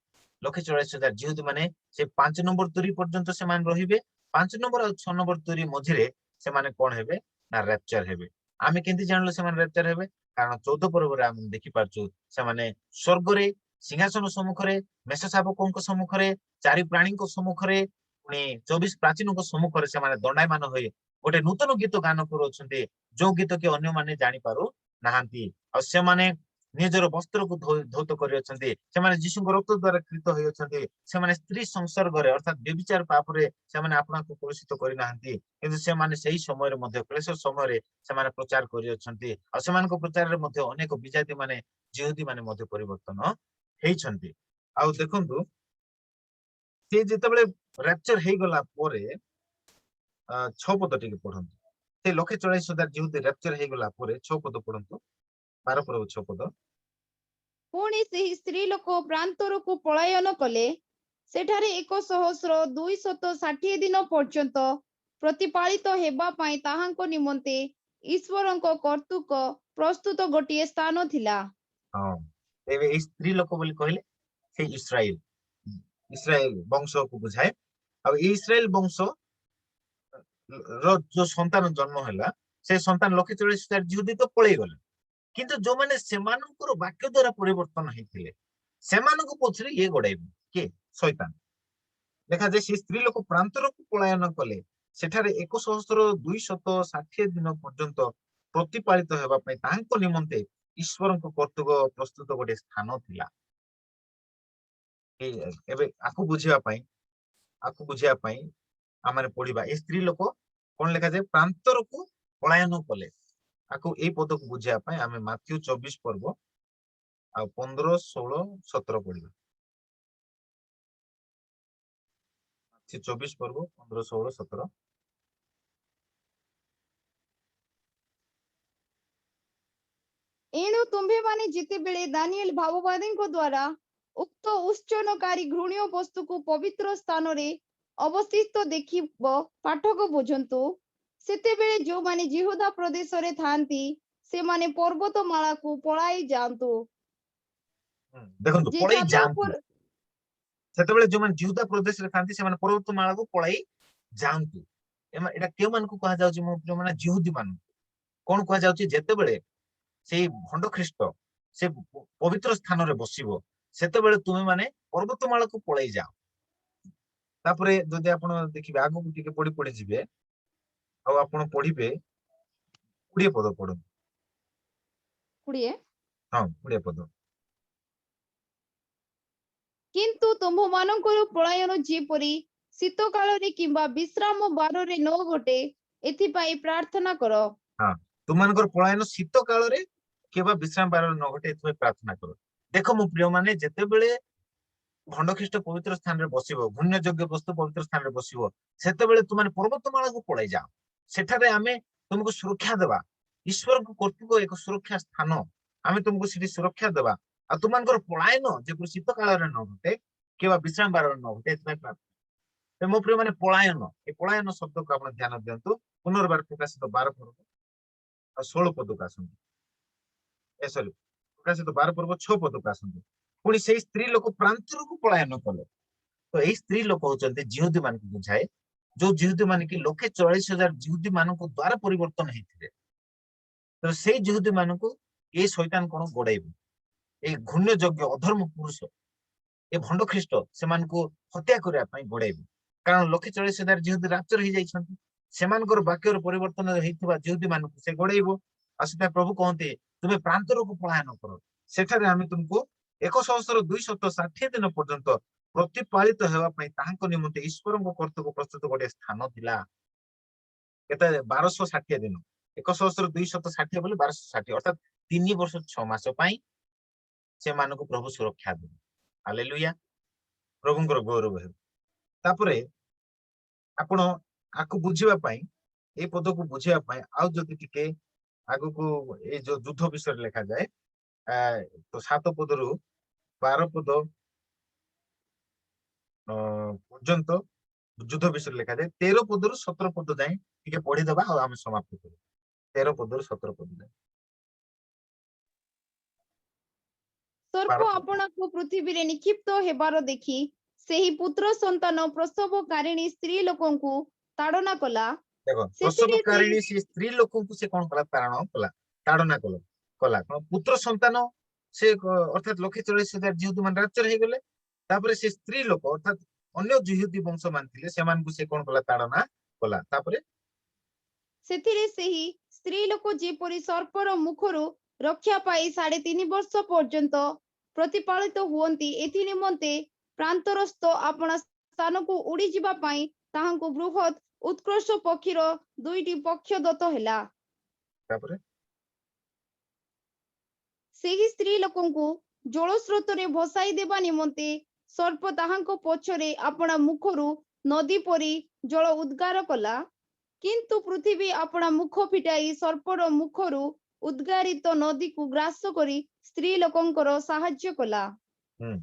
1,44,000 ଜିହୁଦୀ ମାନେ ସେ 5 ନମ୍ବର ତୁରୀ ପର୍ଯ୍ୟନ୍ତ ସେମାନେ ରହିବେ 5 ନମ୍ବର ଆଉ 6 ନମ୍ବର ତୁରୀ ମଝିରେ ସେମାନେ କଣ ହେବେ ନା ରେପ୍ଚର ହେବେ ଆମେ କେମିତି ଜାଣିଲୁ ସେମାନେ ରେପ୍ଚର ହେବେ କାରଣ 14 ପର୍ବରେ ଆମେ ଦେଖିପାରୁଛୁ ସେମାନେ ସ୍ୱର୍ଗରେ ସିଂହାସନ ସମ୍ମୁଖରେ ମେଷ ଶାବକଙ୍କ ସମ୍ମୁଖରେ ଚାରି ପ୍ରାଣୀଙ୍କ ସମ୍ମୁଖରେ ପୁଣି 24 ପ୍ରାଚୀନଙ୍କ ସମ୍ମୁଖରେ ସେମାନେ ଦଣ୍ଡାୟମାନ ହୋଇ ଗୋଟେ ନୂତନ ଗୀତ ଗାନ କରୁଅଛନ୍ତି ଯୋଉ ଗୀତ କି ଅନ୍ୟମାନେ ଜାଣିପାରୁ ନାହାନ୍ତି ଆଉ ସେମାନେ ନିଜର ବସ୍ତ୍ରକୁ ଧୌତ କରିଅଛନ୍ତି ସେମାନେ ଯୀଶୁଙ୍କ ରକ୍ତ ଦ୍ୱାରା କ୍ରୀତ ହୋଇଅଛନ୍ତି ସେମାନେ ସ୍ତ୍ରୀ ସଂସର୍ଗରେ ଅର୍ଥାତ୍ ବ୍ୟଭିଚାର ପାପରେ ସେମାନେ ଆପଣଙ୍କୁ କଳୁଷିତ କରିନାହାନ୍ତି କିନ୍ତୁ ସେମାନେ ସେହି ସମୟରେ ମଧ୍ୟ କ୍ଲେଶ ସମୟରେ ସେମାନେ ପ୍ରଚାର କରିଅଛନ୍ତି ଆଉ ସେମାନଙ୍କ ପ୍ରଚାରରେ ମଧ୍ୟ ଅନେକ ବିଜାତି ମାନେ ଜିହୁଦୀ ମାନେ ମଧ୍ୟ ପରିବର୍ତ୍ତନ ହେଇଛନ୍ତି ଆଉ ଦେଖନ୍ତୁ ସେ ଯେତେବେଳେ ରେପ୍ଚର ହେଇଗଲା ପରେ 6 ପଦ ଟିକେ ପଢନ୍ତୁ ସେ 1,44,000 ଜିହୁଦୀ ରେପ୍ଚର ହେଇଗଲା ପରେ 6 ପଦ ପଢନ୍ତୁ 12 ପର୍ବ 6 ପଦ ପୁଣି ସେହି ସ୍ତ୍ରୀ ଲୋକ ପ୍ରାନ୍ତରକୁ ପଳାୟନ କଲେ ସେଠାରେ 1,260 ଦିନ ପର୍ଯ୍ୟନ୍ତ ପ୍ରତିପାଳିତ ହେବା ପାଇଁ ତାହାଙ୍କ ନିମନ୍ତେ ଈଶ୍ୱରଙ୍କ କର୍ତ୍ତୃକ ପ୍ରସ୍ତୁତ ଗୋଟିଏ ସ୍ଥାନ ଥିଲା ହଁ ତେବେ ଏଇ ସ୍ତ୍ରୀ ଲୋକ ବୋଲି କହିଲେ ସେ ଇସ୍ରାଏଲ ବଂଶକୁ ବୁଝାଏ ଆଉ ଏଇ ଇସ୍ରାଏଲ ବଂଶ ର ଯୋଉ ସନ୍ତାନ ଜନ୍ମ ହେଲା ସେ ସନ୍ତାନ 1,44,000 ଜିହୁଦୀ ତ ପଳେଇଗଲେ କିନ୍ତୁ ଯୋଉମାନେ ସେମାନଙ୍କର ବାକ୍ୟ ଦ୍ୱାରା ପରିବର୍ତ୍ତନ ହେଇଥିଲେ ସେମାନଙ୍କ ପଛରେ ଇଏ ଗୋଡାଇବ କିଏ ଶୈତାନ ଦେଖାଯାଏ ସେ ସ୍ତ୍ରୀ ଲୋକ ପ୍ରାନ୍ତରକୁ ପଳାୟନ କଲେ ସେଠାରେ 1,260 ଦିନ ପର୍ଯ୍ୟନ୍ତ ପ୍ରତିପାଳିତ ହେବା ପାଇଁ ତାଙ୍କ ନିମନ୍ତେ ଈଶ୍ୱରଙ୍କ କର୍ତ୍ତୃକ ପ୍ରସ୍ତୁତ ଗୋଟେ ସ୍ଥାନ ଥିଲା ଏବେ ଆକୁ ବୁଝିବା ପାଇଁ ଆମେ ପଢିବା ଏ ସ୍ତ୍ରୀ ଲୋକ କଣ ଲେଖାଯାଏ ପ୍ରାନ୍ତରକୁ ପଳାୟନ କଲେ ଆକୁ ଏଇ ପଦକୁ ବୁଝିବା ପାଇଁ ଆମେ ମାଥ୍ୟୁ 24 ପର୍ବ ଆଉ 15, 16, 17 ପଢିବା ମାଥ୍ୟୁ 24 ପର୍ବ 15, 16, 17 ଏଣୁ ତୁମ୍ଭେମାନେ ଯେତେବେଳେ ଦାନିଏଲ ଭାବବାଦୀଙ୍କ ଦ୍ୱାରା ଉକ୍ତ ଉତ୍ସନକାରୀ ଘୃଣ୍ୟ ବସ୍ତୁକୁ ପବିତ୍ର ସ୍ଥାନରେ ଅବସ୍ଥିତ ଦେଖିବ ପାଠକ ବୁଝନ୍ତୁ ସେତେବେଳେ ଯୋଉମାନେ ଜିହୁଦା ପ୍ରଦେଶରେ ଥାଆନ୍ତି ସେମାନେ ପର୍ବତମାଳାକୁ ପଳାଇ ଯାଆନ୍ତୁ ଦେଖନ୍ତୁ ଯେ ପଳେଇ ଛାତ ଯାଆନ୍ତୁ ଉପର ସେତେବେଳେ ଯୋଉମାନେ ଜିହୁଦା ପ୍ରଦେଶରେ ଥାନ୍ତି ସେମାନେ ପର୍ବତମାଳାକୁ ପଳାଇ ଯାଆନ୍ତୁ ଏଟା କେଉଁମାନଙ୍କୁ କୁହାଯାଉଛି ମୋ ପ୍ରିୟମାନେ ଜିହୁଦୀ ମାନଙ୍କୁ କଣ କୁହାଯାଉଛି ଯେତେବେଳେ ସେଇ ଭଣ୍ଡ ଖ୍ରୀଷ୍ଟ ସେ ପବିତ୍ର ସ୍ଥାନରେ ବସିବ ସେତେବେଳେ ତୁମେ ମାନେ ପର୍ବତମାଳାକୁ ପଳେଇ ଯାଅ ତାପରେ ଯଦି ଆପଣ ଦେଖିବେ ଆଗକୁ ଟିକେ ପଢି ଯିବେ ଆଉ ଆପଣ ପଢିବେ 20 ପଦ ପଢନ୍ତୁ 20 ହଁ 20 ପଦ କିନ୍ତୁ ତୁମ୍ଭମାନଙ୍କର ପଳାୟନ ଯେପରି ଶୀତ କାଳରେ କିମ୍ବା ବିଶ୍ରାମ ବାରରେ ନ ଘଟେ ଏଥିପାଇଁ ପ୍ରାର୍ଥନା କର ହଁ ତୁମମାନଙ୍କର ପଳାୟନ ଶୀତ କାଳରେ କିମ୍ବା ବିଶ୍ରାମ ବାରରେ ନ ଘଟେ ଏଥିପାଇଁ ପ୍ରାର୍ଥନା କର ଦେଖ ମୋ ପ୍ରିୟମାନେ ଯେତେବେଳେ ଭଣ୍ଡ ଖ୍ରୀଷ୍ଟ ପବିତ୍ର ସ୍ଥାନରେ ବସିବ ଘୂର୍ଣ୍ଣ ଯୋଗ୍ୟ ବସ୍ତୁ ପବିତ୍ର ସ୍ଥାନରେ ବସିବ ସେତେବେଳେ ତୁମାନେ ପର୍ବତମାଳାକୁ ପଳେଇ ଯାଅ ସେଠାରେ ଆମେ ତୁମକୁ ସୁରକ୍ଷା ଦେବା ଈଶ୍ୱରଙ୍କ କର୍ତ୍ତୃକ ଏକ ସୁରକ୍ଷା ସ୍ଥାନ ଆମେ ତୁମକୁ ସେଠି ସୁରକ୍ଷା ଦେବା ଆଉ ତୁମମାନଙ୍କର ପଳାୟନ ଯେପରି ଶୀତ କାଳରେ ନ ଘଟେ କିମ୍ବା ବିଶ୍ରାମ ବାରରେ ନ ଘଟେ ଏଥିପାଇଁ ପ୍ରାର୍ଥନା ମୋ ପ୍ରିୟ ମାନେ ପଳାୟନ ଏ ପଳାୟନ ଶବ୍ଦକୁ ଆପଣ ଧ୍ୟାନ ଦିଅନ୍ତୁ ପୁନର୍ବାର ପ୍ରକାଶିତ 12 ପର୍ବ ଆଉ 16 ପଦକୁ ଆସନ୍ତୁ ସରି ପ୍ରକାଶିତ 12 ପର୍ବ 6 ପଦକୁ ଆସନ୍ତୁ ପୁଣି ସେଇ ସ୍ତ୍ରୀ ଲୋକ ପ୍ରାନ୍ତରକୁ ପଳାୟନ କଲେ ତ ଏଇ ସ୍ତ୍ରୀ ଲୋକ ହଉଛନ୍ତି ଜିହୁଦୀ ମାନଙ୍କୁ ବୁଝାଏ ଯୋଉ ଜିହୁଦୀ ମାନେ କି 1,44,000 ଜିହୁଦୀ ମାନଙ୍କ ଦ୍ୱାରା ପରିବର୍ତ୍ତନ ହେଇଥିଲେ ତ ସେଇ ଜିହୁଦୀ ମାନଙ୍କୁ ଏଇ ଶୈତାନ କଣ ଗୋଡାଇବ ଏଇ ଘୂର୍ଣ୍ଣ ଯୋଗ୍ୟ ଅଧର୍ମ ପୁରୁଷ ଏ ଭଣ୍ଡ ଖ୍ରୀଷ୍ଟ ସେମାନଙ୍କୁ ହତ୍ୟା କରିବା ପାଇଁ ଗୋଡାଇବ କାରଣ 1,44,000 ଜିହୁଦୀ ରାପ୍ଚର ହେଇଯାଇଛନ୍ତି ସେମାନଙ୍କର ବାକ୍ୟର ପରିବର୍ତ୍ତନ ହେଇଥିବା ଜିହୁଦୀ ମାନଙ୍କୁ ସେ ଗୋଡେଇବ ଆଉ ସେଟା ପ୍ରଭୁ କହନ୍ତି ତୁମେ ପ୍ରାନ୍ତରକୁ ପଳାୟନ କର ସେଠାରେ ଆମେ ତୁମକୁ 1,260 ଦିନ ପର୍ଯ୍ୟନ୍ତ ପ୍ରତିପାଳିତ ହେବା ପାଇଁ ତାହାଙ୍କ ନିମନ୍ତେ ଈଶ୍ୱରଙ୍କ କର୍ତ୍ତୃକ ପ୍ରସ୍ତୁତ ଗୋଟିଏ ସ୍ଥାନ ଥିଲା କେତେ 1260 ଦିନ 1,260 ବୋଲି 1260 ଅର୍ଥାତ୍ 3 ବର୍ଷ 6 ମାସ ପାଇଁ ସେମାନଙ୍କୁ ପ୍ରଭୁ ସୁରକ୍ଷା ଦେବେ ହାଲେଲୁୟା ପ୍ରଭୁଙ୍କର ଗୌରବ ହେଉ ତାପରେ ଆପଣ ଆକୁ ବୁଝିବା ପାଇଁ ଏଇ ପଦକୁ ବୁଝିବା ପାଇଁ ଆଉ ଯଦି ଟିକେ ଆଗକୁ ଏଇ ଯୋଉ ଯୁଦ୍ଧ ବିଷୟରେ ଲେଖାଯାଏ ତ 7 ପଦରୁ 12 ପଦ ପର୍ଯ୍ୟନ୍ତ ଯୁଦ୍ଧ ବିଷୟରେ ଲେଖାଯାଏ 13 ପଦରୁ 17 ପଦ ଯାଏଁ ଟିକେ ପଢିଦବା ଆଉ ଆମେ ସମାପ୍ତ କରିବା 13 ପଦରୁ 17 ପଦ ଯାଏ। ସର୍ପ ବାର- ଆପଣଙ୍କୁ ପୃଥିବୀରେ ନିକ୍ଷିପ୍ତ ହେବାର ଦେଖି ସେହି ପୁତ୍ର ସନ୍ତାନ ପ୍ରସବକାରିଣୀ ସ୍ତ୍ରୀ ଲୋକଙ୍କୁ ତାଡ଼ନା କଲା। ଦେଖ ସେଥିରେ ପ୍ରସବକାରିଣୀ ସେ ସ୍ତ୍ରୀ ଲୋକଙ୍କୁ ସେ କଣ କଲା? ତାଡ଼ନା କଲା କଣ? ପୁତ୍ର ସନ୍ତାନ ସେ ଅର୍ଥାତ୍ 1,40,000 ଜିହୁଦୀ ମାନେ ରାଜ୍ୟରେ ହେଇଗଲେ। ତାପରେ ସେ ସ୍ତ୍ରୀ ଲୋକ ଅର୍ଥାତ୍ ଅନ୍ୟ ଜିହୁଦୀ ବଂଶ ମାନ ଥିଲେ ସେମାନଙ୍କୁ ସେ କଣ କଲା? ତାଡ଼ନା କଲା। ତାପରେ ସେଥିରେ ସେହି ସ୍ତ୍ରୀ ଲୋକ ଯେପରି ସର୍ପର ମୁଖରୁ ରକ୍ଷା ପାଇ 3.5 ବର୍ଷ ପର୍ଯ୍ୟନ୍ତ ପ୍ରତିପାଳିତ ହୁଅନ୍ତି, ଏଥି ନିମନ୍ତେ ପ୍ରାନ୍ତରସ୍ଥ ଆପଣା ସ୍ଥାନକୁ ଉଡ଼ିଯିବା ପାଇଁ ତାହାଙ୍କୁ ବୃହତ୍ ଉତ୍କର୍ଷ ପକ୍ଷୀର 2ଟି ପକ୍ଷ ଦତ୍ତ ହେଲା। ତାପରେ ସେହି ସ୍ତ୍ରୀ ଲୋକଙ୍କୁ ଜଳ ସ୍ରୋତରେ ଭସାଇ ଦେବା ନିମନ୍ତେ ସର୍ପ ତାହାଙ୍କ ପଛରେ ଆପଣା ମୁଖରୁ ନଦୀ ପରି ଜଳ ଉଦ୍ଗାର କଲା। କିନ୍ତୁ ପୃଥିବୀ ଆପଣା ମୁଖ ଫିଟାଇ ସର୍ପର ମୁଖରୁ ଉଦ୍ଗାରିତ ନଦୀକୁ ଗ୍ରାସ କରି ସ୍ତ୍ରୀ ଲୋକଙ୍କର ସାହାଯ୍ୟ କଲା। ହୁଁ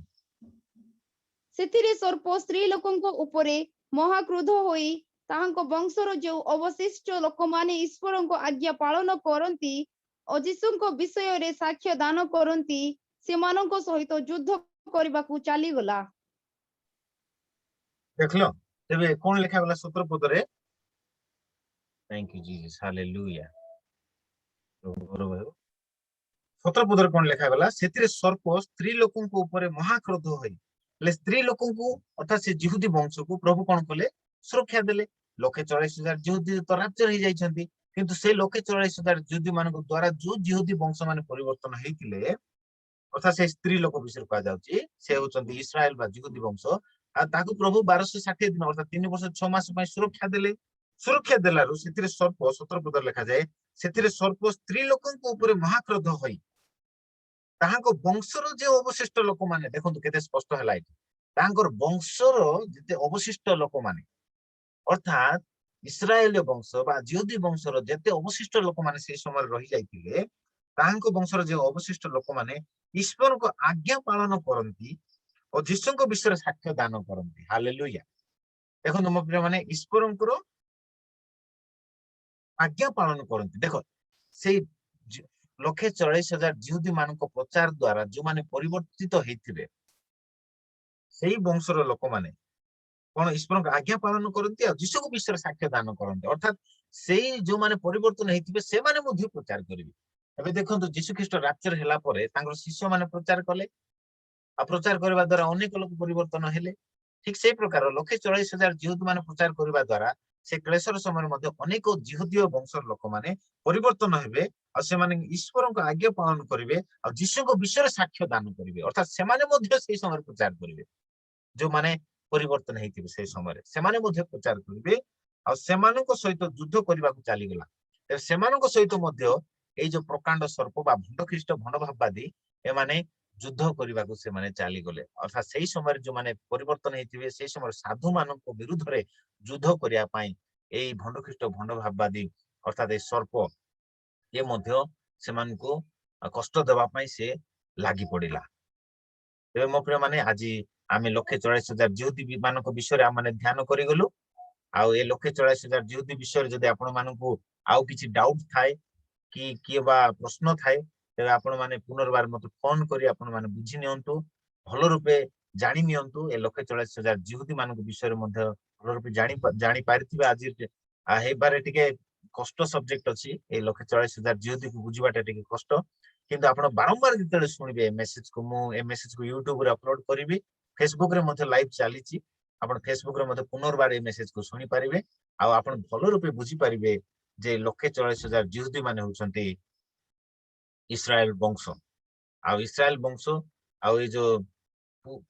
ସେଥିରେ ସର୍ପ ସ୍ତ୍ରୀ ଲୋକଙ୍କ ଉପରେ ମହାକ୍ରୋଧ ହୋଇ ତାହାଙ୍କ ବଂଶର ଯେଉଁ ଅବଶିଷ୍ଟ ଲୋକମାନେ ଈଶ୍ୱରଙ୍କ ଆଜ୍ଞା ପାଳନ କରନ୍ତି ଓ ଯୀଶୁଙ୍କ ବିଷୟରେ ସାକ୍ଷ୍ୟ ଦାନ କରନ୍ତି, ସେମାନଙ୍କ ସହିତ ଯୁଦ୍ଧ କରିବାକୁ ଚାଲିଗଲା। ଦେଖିଲ ତେବେ କଣ ଲେଖାଗଲା 17 ପଦରେ? Thank you, Jesus. Hallelujah. 17 ପଦରେ କଣ ଲେଖାଗଲା? ସେଥିରେ ସର୍ପ ସ୍ତ୍ରୀ ଲୋକଙ୍କ ଉପରେ ମହାକ୍ରୋଧ ହୋଇ, ହେଲେ ସ୍ତ୍ରୀ ଲୋକଙ୍କୁ ଅର୍ଥାତ୍ ସେ ଜିହୁଦୀ ବଂଶକୁ ପ୍ରଭୁ କଣ କଲେ? ସୁରକ୍ଷା ଦେଲେ। 1,40,000 ଜିହୁଦୀ ତ ରାଜ୍ୟରେ ହେଇଯାଇଛନ୍ତି, କିନ୍ତୁ ସେ 1,40,000 ଜିହୁଦୀ ମାନଙ୍କ ଦ୍ଵାରା ଯୋଉ ଜିହୁଦୀ ବଂଶ ମାନେ ପରିବର୍ତ୍ତନ ହେଇଥିଲେ, ଅର୍ଥାତ୍ ସେ ସ୍ତ୍ରୀ ଲୋକ ବିଷୟରେ କୁହାଯାଉଛି, ସେ ହଉଛନ୍ତି ଇସ୍ରାଏଲ ବା ଜିହୁଦୀ ବଂଶ। ଆଉ ତାକୁ ପ୍ରଭୁ 1260 ଦିନ ଅର୍ଥାତ୍ 3 ବର୍ଷ 6 ମାସ ପାଇଁ ସୁରକ୍ଷା ଦେଲେ। ସୁରକ୍ଷା ଦେଲାରୁ ସେଥିରେ ସର୍ପ 17 ପଦରେ ଲେଖାଯାଏ, ସେଥିରେ ସର୍ପ ସ୍ତ୍ରୀ ଲୋକଙ୍କ ଉପରେ ମହାକ୍ରୋଧ ହୋଇ ତାହାଙ୍କ ବଂଶର ଯେ ଅବଶିଷ୍ଟ ଲୋକମାନେ, ଦେଖନ୍ତୁ କେତେ ସ୍ପଷ୍ଟ ହେଲା ଏଠି, ତାଙ୍କର ବଂଶର ଯେତେ ଅବଶିଷ୍ଟ ଲୋକମାନେ ଅର୍ଥାତ୍ ଇସ୍ରାଏଲ ବଂଶ ବା ଜିହୁଦୀ ବଂଶର ଯେତେ ଅବଶିଷ୍ଟ ଲୋକମାନେ ସେଇ ସମୟରେ ରହିଯାଇଥିଲେ, ତାହାଙ୍କ ବଂଶର ଯେଉଁ ଅବଶିଷ୍ଟ ଲୋକମାନେ ଈଶ୍ୱରଙ୍କ ଆଜ୍ଞା ପାଳନ କରନ୍ତି ଓ ଯୀଶୁଙ୍କ ବିଷୟରେ ସାକ୍ଷ୍ୟ ଦାନ କରନ୍ତି। ହାଲେଲୁୟା। ଦେଖନ୍ତୁ ମୋ ପ୍ରିୟମାନେ, ଈଶ୍ୱରଙ୍କର ଆଜ୍ଞା ପାଳନ କରନ୍ତି। ଦେଖ ସେଇ 1,40,000 ଜିହୁଦୀ ମାନଙ୍କ ପ୍ରଚାର ଦ୍ଵାରା ଯୋଉମାନେ ପରିବର୍ତ୍ତିତ ହେଇଥିବେ, ସେଇ ବଂଶର ଲୋକମାନେ କଣ ଈଶ୍ୱରଙ୍କ ଆଜ୍ଞା ପାଳନ କରନ୍ତି ଆଉ ଯୀଶୁଙ୍କ ବିଷୟରେ ସାକ୍ଷ୍ୟ ଦାନ କରନ୍ତି। ଅର୍ଥାତ୍ ସେଇ ଯୋଉମାନେ ପରିବର୍ତ୍ତନ ହେଇଥିବେ ସେମାନେ ମଧ୍ୟ ପ୍ରଚାର କରିବେ। ଏବେ ଦେଖନ୍ତୁ ଯୀଶୁ ଖ୍ରୀଷ୍ଟ ରାଜ୍ୟରେ ହେଲା ପରେ ତାଙ୍କର ଶିଷ୍ୟମାନେ ପ୍ରଚାର କଲେ, ଆଉ ପ୍ରଚାର କରିବା ଦ୍ଵାରା ଅନେକ ଲୋକ ପରିବର୍ତ୍ତନ ହେଲେ। ଠିକ ସେଇ ପ୍ରକାର 1,40,000 ଜିହୁଦୀ ମାନେ ପ୍ରଚାର କରିବା ଦ୍ଵାରା ସେ କ୍ଲେଶର ସମୟରେ ମଧ୍ୟ ଅନେକ ଜିହୁଦୀୟ ବଂଶର ଲୋକମାନେ ପରିବର୍ତ୍ତନ ହେବେ, ଆଉ ସେମାନେ ଈଶ୍ୱରଙ୍କ ଆଜ୍ଞା ପାଳନ କରିବେ ଆଉ ଯୀଶୁଙ୍କ ବିଷୟରେ ସାକ୍ଷ୍ୟ ଦାନ କରିବେ। ଅର୍ଥାତ୍ ସେମାନେ ମଧ୍ୟ ସେଇ ସମୟରେ ପ୍ରଚାର କରିବେ। ଯୋଉମାନେ ପରିବର୍ତ୍ତନ ହେଇଥିବେ ସେଇ ସମୟରେ ସେମାନେ ମଧ୍ୟ ପ୍ରଚାର କରିବେ, ଆଉ ସେମାନଙ୍କ ସହିତ ଯୁଦ୍ଧ କରିବାକୁ ଚାଲିଗଲା। ସେମାନଙ୍କ ସହିତ ମଧ୍ୟ ଏଇ ଯୋଉ ପ୍ରକାଣ୍ଡ ସର୍ପ ବା ଭଣ୍ଡ ଖ୍ରୀଷ୍ଟ ଭଣ୍ଡ ଭାବବାଦୀ ଏମାନେ ଯୁଦ୍ଧ କରିବାକୁ ସେମାନେ ଚାଲିଗଲେ। ଅର୍ଥାତ୍ ସେଇ ସମୟରେ ଯୋଉମାନେ ପରିବର୍ତ୍ତନ ହେଇଥିବେ ସେଇ ସମୟରେ ସାଧୁ ମାନଙ୍କ ବିରୁଦ୍ଧରେ ଯୁଦ୍ଧ କରିବା ପାଇଁ ଏଇ ଭଣ୍ଡ ଖ୍ରୀଷ୍ଟ ଭଣ୍ଡ ଭାବବାଦୀ ଅର୍ଥାତ୍ ଏଇ ସର୍ପ ଇଏ ମଧ୍ୟ ସେମାନଙ୍କୁ କଷ୍ଟ ଦେବା ପାଇଁ ସେ ଲାଗି ପଡିଲା। ତେବେ ମୋ ପ୍ରିୟ ମାନେ, ଆଜି ଆମେ 1,40,000 ଜିହୁଦୀ ମାନଙ୍କ ବିଷୟରେ ଆମେ ଧ୍ୟାନ କରିଗଲୁ। ଆଉ ଏ 1,40,000 ଜିହୁଦୀ ବିଷୟରେ ଯଦି ଆପଣ ମାନଙ୍କୁ ଆଉ କିଛି ଡାଉଟ ଥାଏ କି କିଏ ବା ପ୍ରଶ୍ନ ଥାଏ, ତେବେ ଆପଣ ମାନେ ପୁନର୍ବାର ମତେ ଫୋନ କରି ଆପଣ ମାନେ ବୁଝି ନିଅନ୍ତୁ, ଭଲ ରୂପେ ଜାଣି ନିଅନ୍ତୁ। ଏ 1,40,000 ଜିହୁଦୀ ମାନଙ୍କ ବିଷୟରେ ମଧ୍ୟ ଭଲ ରୂପେ ଜାଣି ପାରିଥିବେ। ଆଜି ହେଇପାରେ ଟିକେ କଷ୍ଟ ସବଜେକ୍ଟ ଅଛି, ଏଇ 1,40,000 ଜିହୁଦୀକୁ ବୁଝିବାଟା ଟିକେ କଷ୍ଟ, କିନ୍ତୁ ଆପଣ ବାରମ୍ବାର ଯେତେବେଳେ ଶୁଣିବେ ଏ ମେସେଜକୁ, ମୁଁ ଏ ମେସେଜକୁ ୟୁଟ୍ୟୁବରେ ଅପଲୋଡ କରିବି, ଫେସବୁକରେ ମଧ୍ୟ ଲାଇଭ ଚାଲିଛି, ଆପଣ ଫେସବୁକରେ ମଧ୍ୟ ପୁନର୍ବାର ଏ ମେସେଜକୁ ଶୁଣିପାରିବେ। ଆଉ ଆପଣ ଭଲ ରୂପେ ବୁଝିପାରିବେ ଯେ 1,40,000 ଜିହୁଦୀ ମାନେ ହଉଛନ୍ତି ଇସ୍ରାଏଲ ବଂଶ। ଆଉ ଇସ୍ରାଏଲ ବଂଶ ଆଉ ଏଇ ଯୋଉ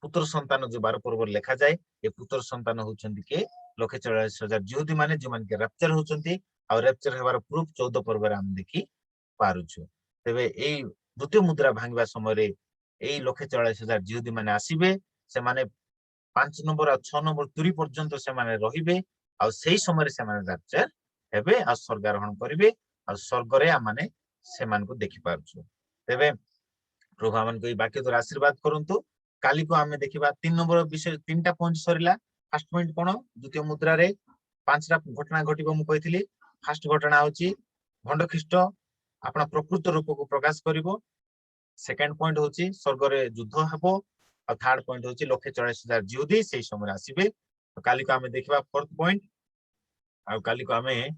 ପୁତ୍ର ସନ୍ତାନ ଯୋଉ 12 ପର୍ବରେ ଲେଖାଯାଏ, ଏ ପୁତ୍ର ସନ୍ତାନ ହଉଛନ୍ତି କିଏ? 1,40,000 ଜିହୁଦୀ ମାନେ, ଯୋଉମାନେ କି ରାପ୍ଚର ହଉଛନ୍ତି। ଆଉ ରାପ୍ଚର ହେବାର ପ୍ରୁଫ 14 ପର୍ବରେ ଆମେ ଦେଖି ପାରୁଛୁ। ତେବେ ଏଇ ଦ୍ୱିତୀୟ ମୁଦ୍ରା ଭାଙ୍ଗିବା ସମୟରେ ଏଇ 1,40,000 ଜିହୁଦୀ ମାନେ ଆସିବେ, ସେମାନେ 5 ନମ୍ବର ଆଉ 6 ନମ୍ବର ତୁରୀ ପର୍ଯ୍ୟନ୍ତ ସେମାନେ ରହିବେ, ଆଉ ସେଇ ସମୟରେ ସେମାନେ ରାପ୍ଚର ହେବେ ଆଉ ସ୍ୱର୍ଗାରୋହଣ କରିବେ, ଆଉ ସ୍ୱର୍ଗରେ ଆମେ ସେମାନଙ୍କୁ ଦେଖିପାରୁଛୁ। ତେବେ ପ୍ରଭୁ ଆମମାନଙ୍କୁ ଏଇ ବାକ୍ୟ ଦ୍ୱାରା ଆଶୀର୍ବାଦ କରନ୍ତୁ। କାଲିକୁ ଆମେ ଦେଖିବା 3 ନମ୍ବର ବିଷୟ, 3ଟା ପଏଣ୍ଟ ସରିଲା। ଫାର୍ଷ୍ଟ ପଏଣ୍ଟ କଣ? ଦ୍ୱିତୀୟ ମୁଦ୍ରାରେ 5ଟା ଘଟଣା ଘଟିବ ମୁଁ କହିଥିଲି। ଫାର୍ଷ୍ଟ ଘଟଣା ହଉଛି भंड ख्रीष्ट आपण प्रकृत रूप को प्रकाश करिवो सेकंड पॉइंट होची स्वर्ग रे युद्ध हबो और थर्ड पॉइंट होची 144,000 जिहुदी सेही समय आसीबे तो काली को हमें देखिबा फोर्थ पॉइंट आ काली को हमें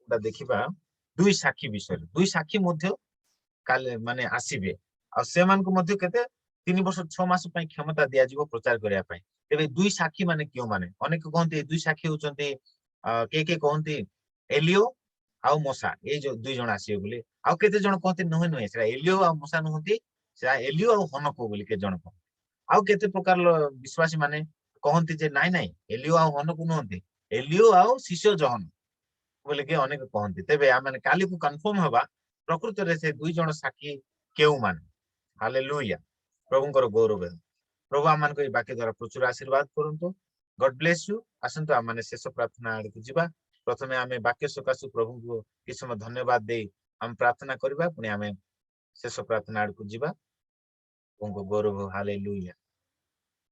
देखिबा दुई साक्षी विषय दुई साक्षी मध्य काले माने आसीबे आ से मान को मध्य केते 3 वर्ष 6 मास पई क्षमता दिया जीवो प्रचार करिया पई एबे दुई साक्षी माने क्यों माने अनेक कहंती दुई साक्षी होचंती के कहंती एलियो आ मोसा ए जो दुई जण आसीबे बोली आ केते जण कहंती नहे नहे सेरा एलियो आ मोसा नहंती सेरा एलियो आ हनको बोली के जण को आ केते प्रकार विश्वासी माने कहंती जे नाइ नाइ एलियो आ हनको नहंती एलियो आ शिष्य जहन बोले के अनेक कहंती तेबे आ माने काली को कंफर्म हबा प्रकृत रे से दुई जण साक्षी केउ मान हालेलुया प्रभुंकर गौरव प्रभु आमान को बाकी द्वारा प्रचुर आशीर्वाद करंतु गॉड ब्लेस यू आसंतु आमाने शेष प्रार्थना आड़ को जीवा प्रथमे आमे वाक्य सकाशु प्रभु को किछ समय धन्यवाद दे हम प्रार्थना करबा पुनी आमे शेष प्रार्थना आड़ को जीवा प्रभु को गौरव हालेलुया